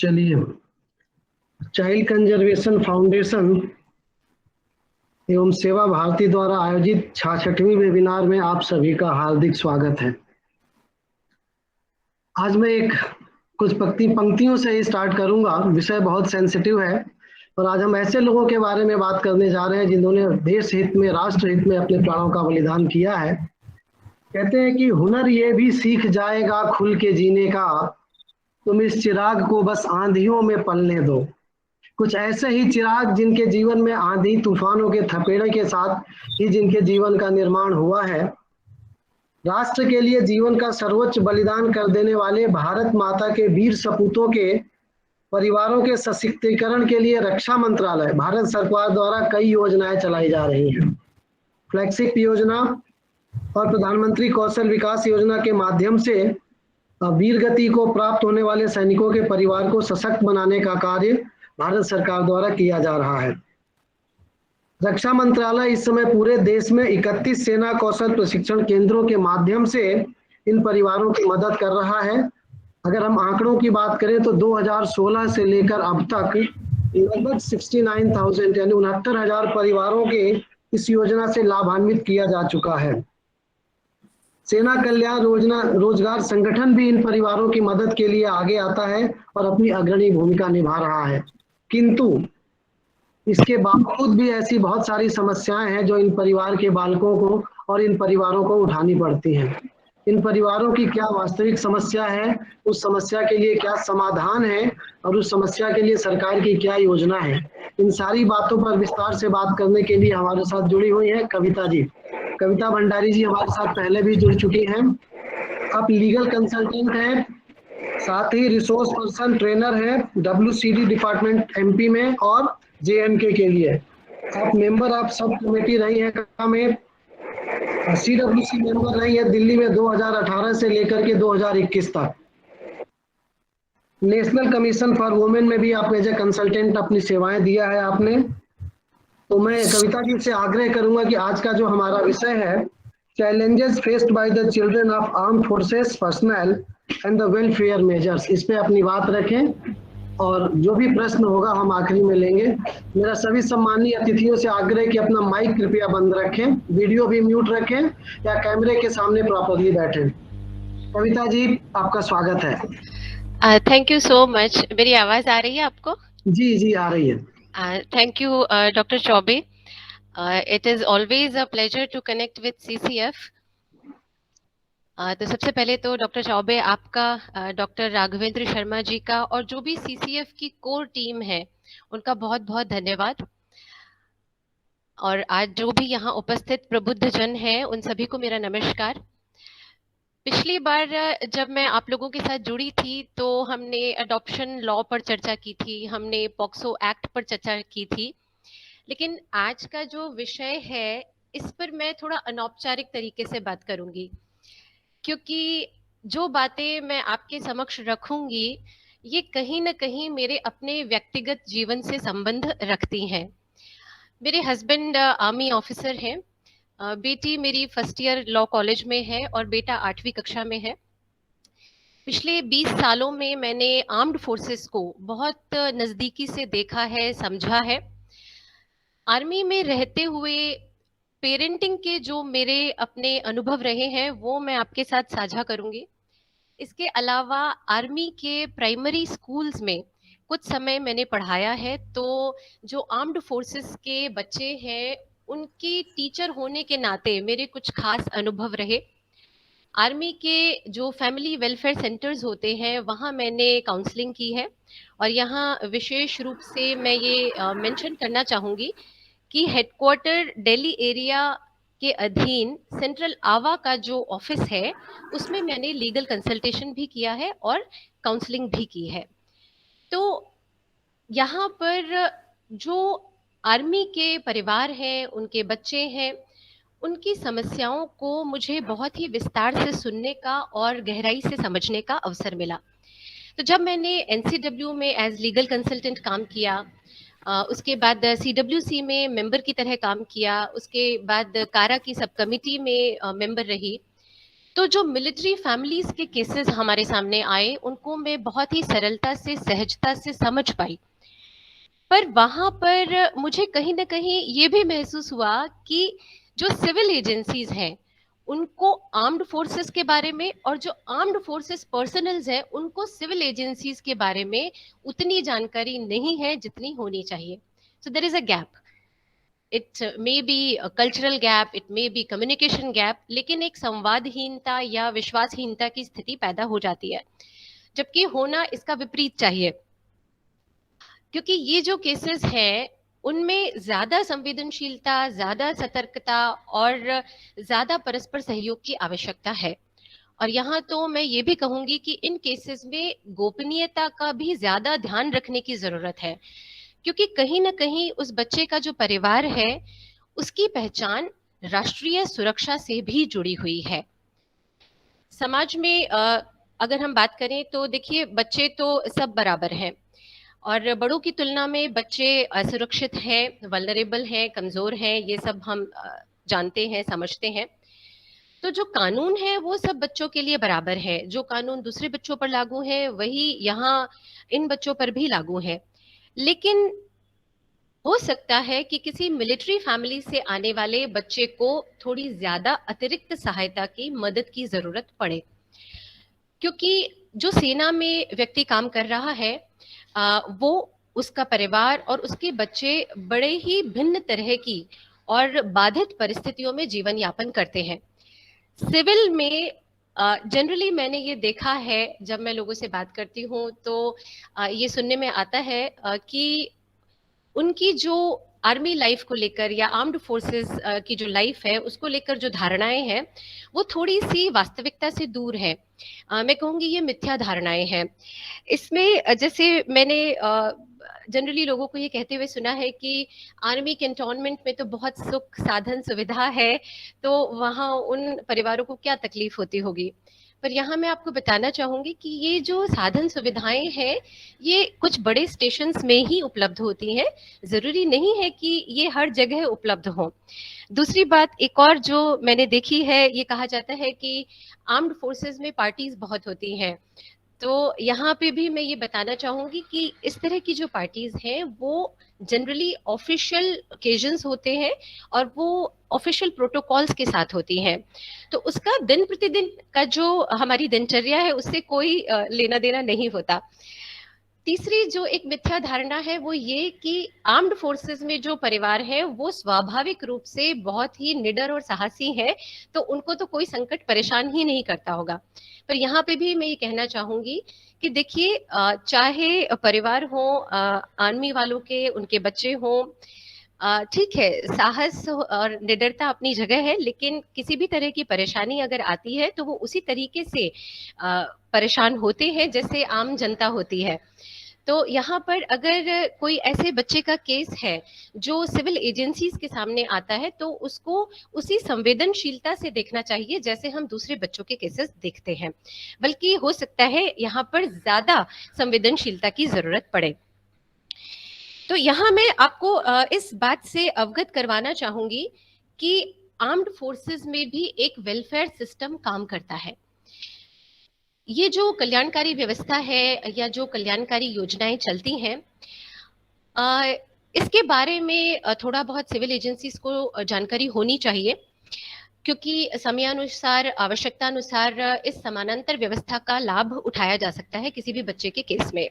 चलिए, child conservation foundation एवं सेवा भारती द्वारा आयोजित 66वीं वेबिनार में आप सभी का हार्दिक स्वागत है। आज मैं कुछ पंक्तियों से ही स्टार्ट करूंगा। विषय बहुत सेंसिटिव है और आज हम ऐसे लोगों के बारे में बात करने जा रहे हैं जिन्होंने देश हित में, राष्ट्र हित में अपने प्राणों का बलिदान किया है। कहते हैं कि हुनर ये भी सीख जाएगा खुल के जीने का, तुम इस चिराग को बस आंधियों में पलने दो। कुछ ऐसे ही चिराग जिनके जीवन में आंधी तूफानों के थपेड़े के साथ ही जिनके जीवन का निर्माण हुआ है। राष्ट्र के लिए जीवन का सर्वोच्च बलिदान कर देने वाले भारत माता के वीर सपूतों के परिवारों के सशक्तिकरण के लिए रक्षा मंत्रालय, भारत सरकार द्वारा कई योजनाएं चलाई जा रही हैं। फ्लैगशिप योजना और प्रधानमंत्री कौशल विकास योजना के माध्यम से वीर गति को प्राप्त होने वाले सैनिकों के परिवार को सशक्त बनाने का कार्य भारत सरकार द्वारा किया जा रहा है। रक्षा मंत्रालय इस समय पूरे देश में 31 सेना कौशल प्रशिक्षण केंद्रों के माध्यम से इन परिवारों की मदद कर रहा है। अगर हम आंकड़ों की बात करें तो 2016 से लेकर अब तक लगभग 69,000 यानी 69,000 परिवारों के इस योजना से लाभान्वित किया जा चुका है। सेना कल्याण रोजगार संगठन भी इन परिवारों की मदद के लिए आगे आता है और अपनी अग्रणी भूमिका निभा रहा है। किंतु इसके बावजूद भी ऐसी बहुत सारी समस्याएं हैं जो इन परिवार के बालकों को और इन परिवारों को उठानी पड़ती हैं। इन परिवारों की क्या वास्तविक समस्या है, उस समस्या के लिए क्या समाधान है और उस समस्या के लिए सरकार की क्या योजना है, इन सारी बातों पर विस्तार से बात करने के लिए हमारे साथ जुड़ी हुई है कविता जी। कविता भंडारी जी हमारे साथ पहले भी जुड़ चुकी हैं। आप लीगल कंसल्टेंट हैं, साथ ही रिसोर्स पर्सन ट्रेनर है WCD डिपार्टमेंट MP में और JNK के लिए। आप मेंबर ऑफ सब कमेटी रही है में, CWC मेंबर रही है दिल्ली में 2018 से लेकर के 2021 तक। नेशनल कमीशन फॉर वुमेन में भी आप एज ए कंसल्टेंट अपनी सेवाएं दिया है आपने। तो मैं कविता जी से आग्रह करूंगा कि आज का जो हमारा विषय है, challenges faced by the children of armed forces personal and the welfare measures, इस पे अपनी बात रखें और जो भी प्रश्न होगा हम आखिरी में लेंगे। मेरा सभी सम्मानीय अतिथियों से आग्रह कि अपना माइक कृपया बंद रखें, वीडियो भी म्यूट रखें या कैमरे के सामने प्रॉपरली बैठें। कविता जी आपका स्वागत है। Thank you so much. मेरी आवाज आ रही है आपको? जी आ रही है। Thank you doctor Choubey. It is always a pleasure to connect with CCF। तो सबसे पहले तो डॉक्टर चौबे आपका, डॉक्टर राघवेंद्र शर्मा जी का और जो भी CCF की कोर टीम है उनका बहुत बहुत धन्यवाद। और आज जो भी यहाँ उपस्थित प्रबुद्ध जन हैं उन सभी को मेरा नमस्कार। पिछली बार जब मैं आप लोगों के साथ जुड़ी थी तो हमने अडॉप्शन लॉ पर चर्चा की थी, हमने पॉक्सो एक्ट पर चर्चा की थी, लेकिन आज का जो विषय है इस पर मैं थोड़ा अनौपचारिक तरीके से बात करूंगी, क्योंकि जो बातें मैं आपके समक्ष रखूंगी ये कहीं ना कहीं मेरे अपने व्यक्तिगत जीवन से संबंध रखती हैं। मेरे हस्बैंड आर्मी ऑफिसर हैं, बेटी मेरी फर्स्ट ईयर लॉ कॉलेज में है और बेटा 8वीं कक्षा में है। पिछले 20 सालों में मैंने आर्म्ड फोर्सेस को बहुत नज़दीकी से देखा है, समझा है। आर्मी में रहते हुए पेरेंटिंग के जो मेरे अपने अनुभव रहे हैं वो मैं आपके साथ साझा करूंगी। इसके अलावा आर्मी के प्राइमरी स्कूल्स में कुछ समय मैंने पढ़ाया है, तो जो आर्म्ड फोर्सेस के बच्चे हैं उनकी टीचर होने के नाते मेरे कुछ खास अनुभव रहे। आर्मी के जो फैमिली वेलफेयर सेंटर्स होते हैं वहाँ मैंने काउंसलिंग की है और यहाँ विशेष रूप से मैं ये मेंशन करना चाहूँगी कि हेडक्वार्टर दिल्ली एरिया के अधीन सेंट्रल आवा का जो ऑफिस है उसमें मैंने लीगल कंसल्टेशन भी किया है और काउंसलिंग भी की है। तो यहाँ पर जो आर्मी के परिवार हैं, उनके बच्चे हैं, उनकी समस्याओं को मुझे बहुत ही विस्तार से सुनने का और गहराई से समझने का अवसर मिला। तो जब मैंने NCW में एज लीगल कंसल्टेंट काम किया, उसके बाद CWC में मेंबर की तरह काम किया, उसके बाद कारा की सब कमिटी में मेंबर रही, तो जो मिलिट्री फैमिलीज के केसेस हमारे सामने आए उनको मैं बहुत ही सरलता से, सहजता से समझ पाई। पर वहां पर मुझे कहीं ना कहीं ये भी महसूस हुआ कि जो सिविल एजेंसीज हैं उनको आर्म्ड फोर्सेस के बारे में, और जो आर्म्ड फोर्सेस पर्सनल्स हैं उनको सिविल एजेंसीज के बारे में उतनी जानकारी नहीं है जितनी होनी चाहिए। So there is a gap. It may be cultural gap, it may be communication gap, लेकिन एक संवादहीनता या विश्वासहीनता की स्थिति पैदा हो जाती है, जबकि होना इसका विपरीत चाहिए। क्योंकि ये जो केसेस हैं उनमें ज्यादा संवेदनशीलता, ज्यादा सतर्कता और ज्यादा परस्पर सहयोग की आवश्यकता है। और यहाँ तो मैं ये भी कहूंगी कि इन केसेस में गोपनीयता का भी ज्यादा ध्यान रखने की जरूरत है, क्योंकि कहीं ना कहीं उस बच्चे का जो परिवार है उसकी पहचान राष्ट्रीय सुरक्षा से भी जुड़ी हुई है। समाज में अगर हम बात करें तो देखिए, बच्चे तो सब बराबर हैं, और बड़ों की तुलना में बच्चे असुरक्षित हैं, वल्नरेबल हैं, कमजोर हैं, ये सब हम जानते हैं, समझते हैं। तो जो कानून है वो सब बच्चों के लिए बराबर है। जो कानून दूसरे बच्चों पर लागू है वही यहाँ इन बच्चों पर भी लागू है। लेकिन हो सकता है कि किसी मिलिट्री फैमिली से आने वाले बच्चे को थोड़ी ज्यादा अतिरिक्त सहायता की, मदद की जरूरत पड़े, क्योंकि जो सेना में व्यक्ति काम कर रहा है वो, उसका परिवार और उसके बच्चे बड़े ही भिन्न तरह की और बाधित परिस्थितियों में जीवन यापन करते हैं। सिविल में जनरली मैंने ये देखा है, जब मैं लोगों से बात करती हूँ तो ये सुनने में आता है कि उनकी जो आर्मी लाइफ को लेकर या आर्म्ड फोर्सेस की जो लाइफ है उसको लेकर जो धारणाएं हैं वो थोड़ी सी वास्तविकता से दूर है। मैं कहूँगी ये मिथ्या धारणाएं हैं। इसमें जैसे मैंने जनरली लोगों को ये कहते हुए सुना है कि आर्मी कैंटोनमेंट में तो बहुत सुख साधन सुविधा है, तो वहाँ उन परिवारों को क्या तकलीफ होती होगी। पर यहाँ मैं आपको बताना चाहूंगी कि ये जो साधन सुविधाएं हैं ये कुछ बड़े स्टेशंस में ही उपलब्ध होती हैं, जरूरी नहीं है कि ये हर जगह उपलब्ध हो। दूसरी बात एक और जो मैंने देखी है, ये कहा जाता है कि आर्म्ड फोर्सेस में पार्टीज बहुत होती हैं। तो यहाँ पे भी मैं ये बताना चाहूंगी कि इस तरह की जो पार्टीज हैं वो जनरली ऑफिशियल ओकेजन्स होते हैं और वो ऑफिशियल प्रोटोकॉल्स के साथ होती हैं। तो उसका दिन प्रतिदिन का जो हमारी दिनचर्या है उससे कोई लेना देना नहीं होता। तीसरी जो एक मिथ्या धारणा है वो ये कि आर्म्ड फोर्सेस में जो परिवार है वो स्वाभाविक रूप से बहुत ही निडर और साहसी है, तो उनको तो कोई संकट परेशान ही नहीं करता होगा। पर यहाँ पे भी मैं ये कहना चाहूंगी कि देखिए, चाहे परिवार हो आर्मी वालों के, उनके बच्चे हों, ठीक है, साहस और निडरता अपनी जगह है, लेकिन किसी भी तरह की परेशानी अगर आती है तो वो उसी तरीके से परेशान होते हैं जैसे आम जनता होती है। तो यहाँ पर अगर कोई ऐसे बच्चे का केस है जो सिविल एजेंसीज के सामने आता है तो उसको उसी संवेदनशीलता से देखना चाहिए जैसे हम दूसरे बच्चों के केसेस देखते हैं, बल्कि हो सकता है यहाँ पर ज्यादा संवेदनशीलता की जरूरत पड़े। तो यहाँ मैं आपको इस बात से अवगत करवाना चाहूंगी कि आर्म्ड फोर्सेस में भी एक वेलफेयर सिस्टम काम करता है। ये जो कल्याणकारी व्यवस्था है या जो कल्याणकारी योजनाएं चलती हैं, इसके बारे में थोड़ा बहुत सिविल एजेंसीज को जानकारी होनी चाहिए, क्योंकि समयानुसार, आवश्यकता अनुसार इस समानांतर व्यवस्था का लाभ उठाया जा सकता है किसी भी बच्चे के केस में।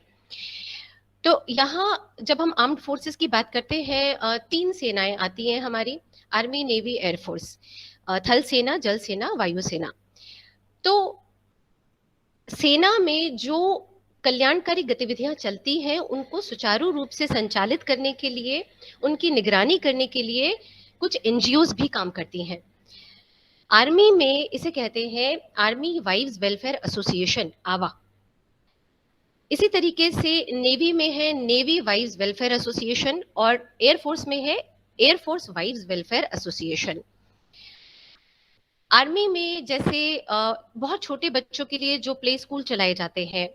तो यहाँ जब हम आर्म्ड फोर्सेस की बात करते हैं, तीन सेनाएं आती हैं हमारी, आर्मी, नेवी, एयरफोर्स, थल सेना, जल सेना, वायु सेना। तो सेना में जो कल्याणकारी गतिविधियां चलती हैं उनको सुचारू रूप से संचालित करने के लिए, उनकी निगरानी करने के लिए कुछ एनजीओज भी काम करती हैं। आर्मी में इसे कहते हैं आर्मी वाइव्स वेलफेयर एसोसिएशन, आवा। इसी तरीके से नेवी में है नेवी वाइव्स वेलफेयर एसोसिएशन, और एयरफोर्स में है air force wives welfare association. Army में जैसे बहुत छोटे बच्चों के लिए जो प्ले स्कूल चलाए जाते हैं,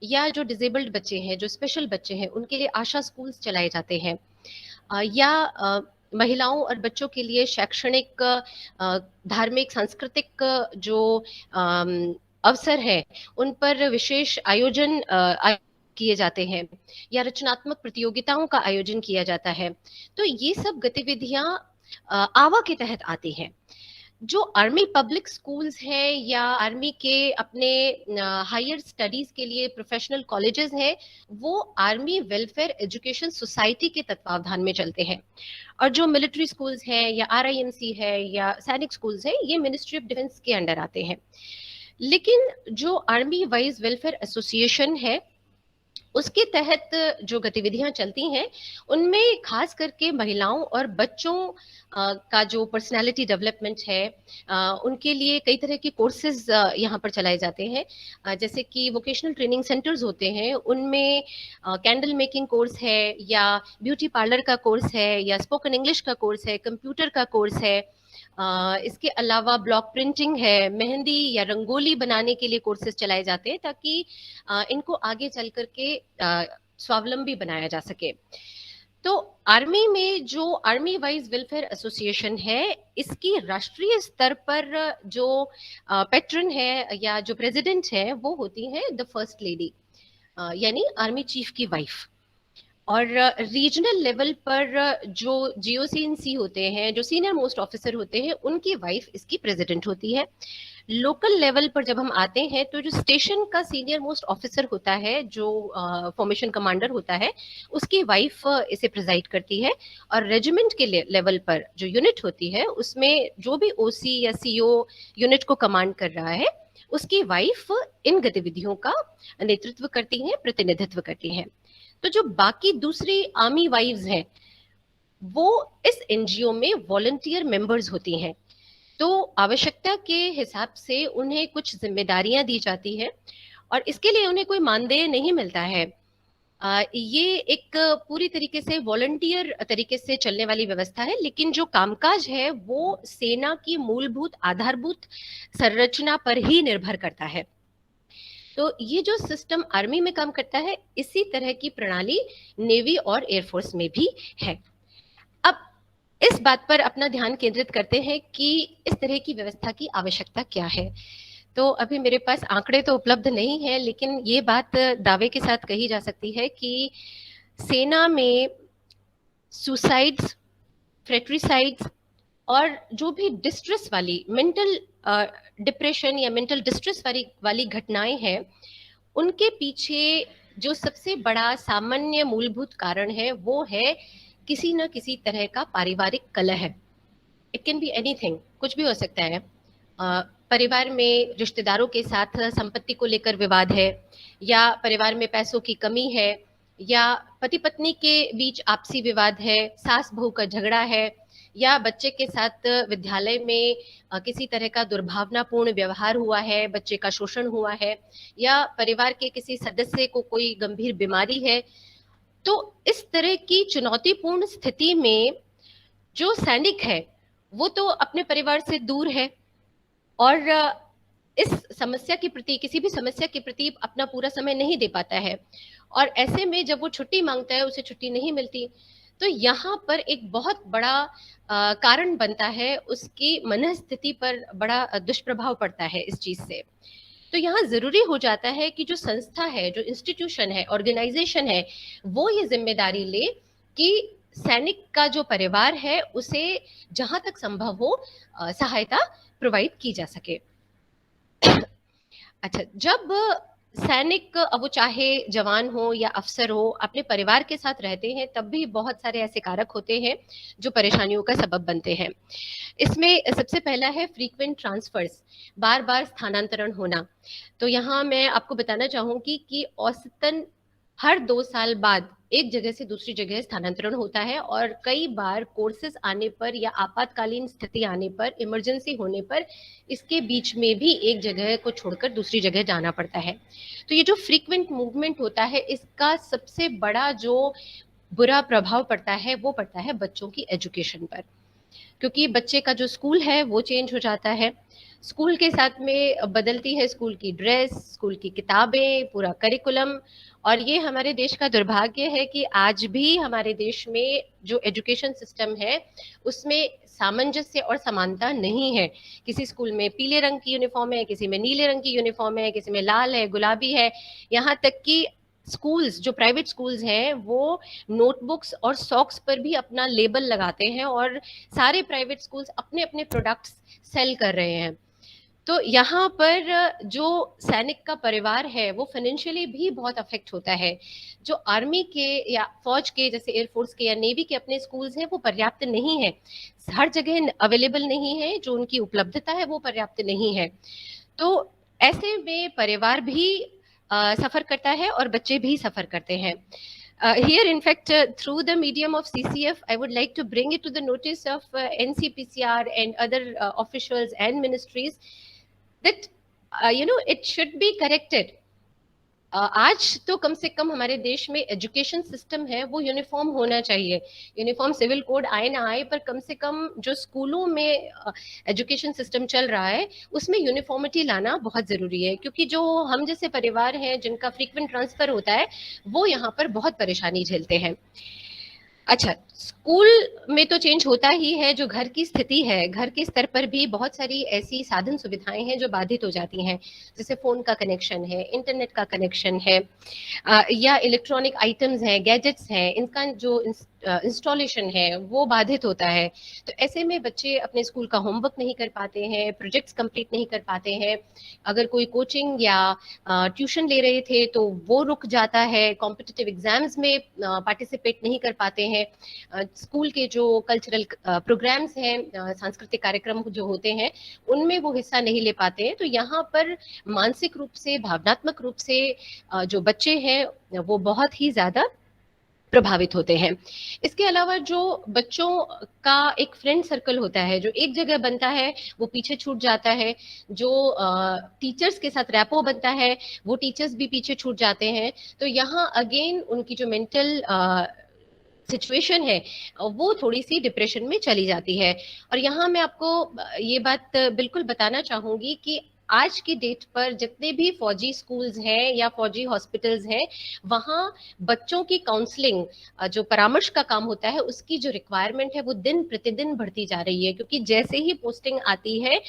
या जो डिसेबल्ड बच्चे हैं, जो स्पेशल बच्चे हैं, उनके लिए आशा स्कूल्स चलाए जाते हैं, या महिलाओं और बच्चों के लिए शैक्षणिक, धार्मिक, सांस्कृतिक जो अवसर है, उन पर विशेष आयोजन किए जाते हैं या रचनात्मक प्रतियोगिताओं का आयोजन किया जाता है। तो ये सब गतिविधियां आवा के तहत आती हैं। जो आर्मी पब्लिक स्कूल्स हैं या आर्मी के अपने हायर स्टडीज के लिए प्रोफेशनल कॉलेजेस हैं, वो आर्मी वेलफेयर एजुकेशन सोसाइटी के तत्वावधान में चलते हैं। और जो मिलिट्री स्कूल्स हैं या आरआईएमसी है या सैनिक स्कूल्स हैं, ये मिनिस्ट्री ऑफ डिफेंस के अंडर आते हैं। लेकिन जो आर्मी वाइज वेलफेयर एसोसिएशन है, उसके तहत जो गतिविधियां चलती हैं, उनमें खास करके महिलाओं और बच्चों का जो पर्सनालिटी डेवलपमेंट है, उनके लिए कई तरह के कोर्सेज यहाँ पर चलाए जाते हैं। जैसे कि वोकेशनल ट्रेनिंग सेंटर्स होते हैं, उनमें कैंडल मेकिंग कोर्स है या ब्यूटी पार्लर का कोर्स है या स्पोकन इंग्लिश का कोर्स है, कंप्यूटर का कोर्स है। इसके अलावा ब्लॉक प्रिंटिंग है, मेहंदी या रंगोली बनाने के लिए कोर्सेज चलाए जाते हैं, ताकि इनको आगे चल करके स्वावलंबी बनाया जा सके। तो आर्मी में जो आर्मी वाइज वेलफेयर एसोसिएशन है, इसकी राष्ट्रीय स्तर पर जो पेट्रन है या जो प्रेसिडेंट है, वो होती है द फर्स्ट लेडी, यानी आर्मी चीफ की वाइफ। और रीजनल लेवल पर जो जीओसीएनसी होते हैं, जो सीनियर मोस्ट ऑफिसर होते हैं, उनकी वाइफ इसकी प्रेसिडेंट होती है। लोकल लेवल पर जब हम आते हैं, तो जो स्टेशन का सीनियर मोस्ट ऑफिसर होता है, जो फॉर्मेशन कमांडर होता है, उसकी वाइफ इसे प्रिजाइड करती है। और रेजिमेंट के लेवल पर जो यूनिट होती है, उसमें जो भी ओसी या सीओ यूनिट को कमांड कर रहा है, उसकी वाइफ इन गतिविधियों का नेतृत्व करती है, प्रतिनिधित्व करती है। तो जो बाकी दूसरी आर्मी वाइव्स हैं, वो इस एनजीओ में वॉलंटियर मेंबर्स होती हैं। तो आवश्यकता के हिसाब से उन्हें कुछ जिम्मेदारियां दी जाती है और इसके लिए उन्हें कोई मानदेय नहीं मिलता है। ये एक पूरी तरीके से वॉलंटियर तरीके से चलने वाली व्यवस्था है, लेकिन जो कामकाज है वो सेना की मूलभूत आधारभूत संरचना पर ही निर्भर करता है। तो ये जो सिस्टम आर्मी में काम करता है, इसी तरह की प्रणाली नेवी और एयरफोर्स में भी है। अब इस बात पर अपना ध्यान केंद्रित करते हैं कि इस तरह की व्यवस्था की आवश्यकता क्या है। तो अभी मेरे पास आंकड़े तो उपलब्ध नहीं है, लेकिन ये बात दावे के साथ कही जा सकती है कि सेना में सुसाइड्स, फ्रेट्रिसाइड्स और जो भी डिस्ट्रेस वाली मेंटल डिप्रेशन या मेंटल डिस्ट्रेस वाली घटनाएं हैं, उनके पीछे जो सबसे बड़ा सामान्य मूलभूत कारण है, वो है किसी न किसी तरह का पारिवारिक कलह है। इट कैन बी एनीथिंग, कुछ भी हो सकता है। परिवार में रिश्तेदारों के साथ संपत्ति को लेकर विवाद है, या परिवार में पैसों की कमी है, या पति पत्नी के बीच आपसी विवाद है, सास बहू का झगड़ा है, या बच्चे के साथ विद्यालय में किसी तरह का दुर्भावनापूर्ण व्यवहार हुआ है, बच्चे का शोषण हुआ है, या परिवार के किसी सदस्य को कोई गंभीर बीमारी है। तो इस तरह की चुनौतीपूर्ण स्थिति में जो सैनिक है, वो तो अपने परिवार से दूर है और इस समस्या के प्रति, किसी भी समस्या के प्रति अपना पूरा समय नहीं दे पाता है। और ऐसे में जब वो छुट्टी मांगता है, उसे छुट्टी नहीं मिलती। तो यहाँ पर एक बहुत बड़ा कारण बनता है, उसकी मनस्थिति पर बड़ा दुष्प्रभाव पड़ता है इस चीज से। तो यहाँ जरूरी हो जाता है कि जो संस्था है, जो इंस्टीट्यूशन है, ऑर्गेनाइजेशन है, वो ये जिम्मेदारी ले कि सैनिक का जो परिवार है, उसे जहां तक संभव हो सहायता प्रोवाइड की जा सके। अच्छा, जब सैनिक, अब वो चाहे जवान हो या अफसर हो, अपने परिवार के साथ रहते हैं, तब भी बहुत सारे ऐसे कारक होते हैं जो परेशानियों का सबब बनते हैं। इसमें सबसे पहला है फ्रीक्वेंट ट्रांसफर्स, बार बार स्थानांतरण होना। तो यहाँ मैं आपको बताना चाहूंगी कि औसतन हर 2 साल बाद एक जगह से दूसरी जगह स्थानांतरण होता है, और कई बार कोर्सेज आने पर या आपातकालीन स्थिति आने पर, इमरजेंसी होने पर, इसके बीच में भी एक जगह को छोड़कर दूसरी जगह जाना पड़ता है। तो ये जो फ्रीक्वेंट मूवमेंट होता है, इसका सबसे बड़ा जो बुरा प्रभाव पड़ता है, वो पड़ता है बच्चों की एजुकेशन पर, क्योंकि बच्चे का जो स्कूल है वो चेंज हो जाता है। स्कूल के साथ में बदलती है स्कूल की ड्रेस, स्कूल की किताबें, पूरा करिकुलम। और ये हमारे देश का दुर्भाग्य है कि आज भी हमारे देश में जो एजुकेशन सिस्टम है उसमें सामंजस्य और समानता नहीं है। किसी स्कूल में पीले रंग की यूनिफॉर्म है, किसी में नीले रंग की यूनिफॉर्म है, किसी में लाल है, गुलाबी है। यहाँ तक कि स्कूल्स, जो प्राइवेट स्कूल्स हैं, वो नोटबुक्स और सॉक्स पर भी अपना लेबल लगाते हैं, और सारे प्राइवेट स्कूल्स अपने अपने प्रोडक्ट्स सेल कर रहे हैं। तो यहाँ पर जो सैनिक का परिवार है वो फाइनेंशियली भी बहुत अफेक्ट होता है। जो आर्मी के या फौज के, जैसे एयरफोर्स के या नेवी के अपने स्कूल्स हैं, वो पर्याप्त नहीं है, हर जगह अवेलेबल नहीं है, जो उनकी उपलब्धता है वो पर्याप्त नहीं है। तो ऐसे में परिवार भी सफर करता है और बच्चे भी सफर करते हैं। Here, in fact, through the medium of CCF, I would like to bring it to the notice of NCPCR and other officials and ministries that it should be corrected. आज तो कम से कम हमारे देश में एजुकेशन सिस्टम है वो uniform होना चाहिए। यूनिफॉर्म सिविल कोड आए ना आए, पर कम से कम जो स्कूलों में एजुकेशन सिस्टम चल रहा है उसमें यूनिफॉर्मिटी लाना बहुत जरूरी है, क्योंकि जो हम जैसे परिवार हैं जिनका फ्रीक्वेंट ट्रांसफर होता है वो यहाँ पर बहुत परेशानी झेलते हैं। अच्छा, स्कूल में तो चेंज होता ही है, जो घर की स्थिति है, घर के स्तर पर भी बहुत सारी ऐसी साधन सुविधाएं हैं जो बाधित हो जाती हैं, जैसे फोन का कनेक्शन है, इंटरनेट का कनेक्शन है, या इलेक्ट्रॉनिक आइटम्स हैं, गैजेट्स हैं, इनका जो इंस्टॉलेशन है वो बाधित होता है। तो ऐसे में बच्चे अपने स्कूल का होमवर्क नहीं कर पाते हैं, प्रोजेक्ट्स कंप्लीट नहीं कर पाते हैं। अगर कोई कोचिंग या ट्यूशन ले रहे थे तो वो रुक जाता है, कॉम्पिटिटिव एग्जाम्स में पार्टिसिपेट नहीं कर पाते हैं, स्कूल के जो कल्चरल प्रोग्राम्स हैं, सांस्कृतिक कार्यक्रम जो होते हैं, उनमें वो हिस्सा नहीं ले पाते हैं। तो यहाँ पर मानसिक रूप से, भावनात्मक रूप से जो बच्चे हैं वो बहुत ही ज्यादा प्रभावित होते हैं। इसके अलावा जो बच्चों का एक फ्रेंड सर्कल होता है जो एक जगह बनता है वो पीछे छूट जाता है, जो टीचर्स के साथ रैपो बनता है वो टीचर्स भी पीछे छूट जाते हैं। तो यहाँ अगेन उनकी जो मेंटल सिचुएशन है वो थोड़ी सी डिप्रेशन में चली जाती है। और यहाँ मैं आपको ये बात बिल्कुल बताना चाहूंगी कि आज की डेट पर जितने भी फौजी स्कूल्स हैं या फौजी हॉस्पिटल्स हैं, वहाँ बच्चों की काउंसलिंग, जो परामर्श का काम होता है, उसकी जो रिक्वायरमेंट है वो दिन प्रतिदिन बढ़ती जा रही है। क्योंकि जैसे ही पोस्टिंग आती है,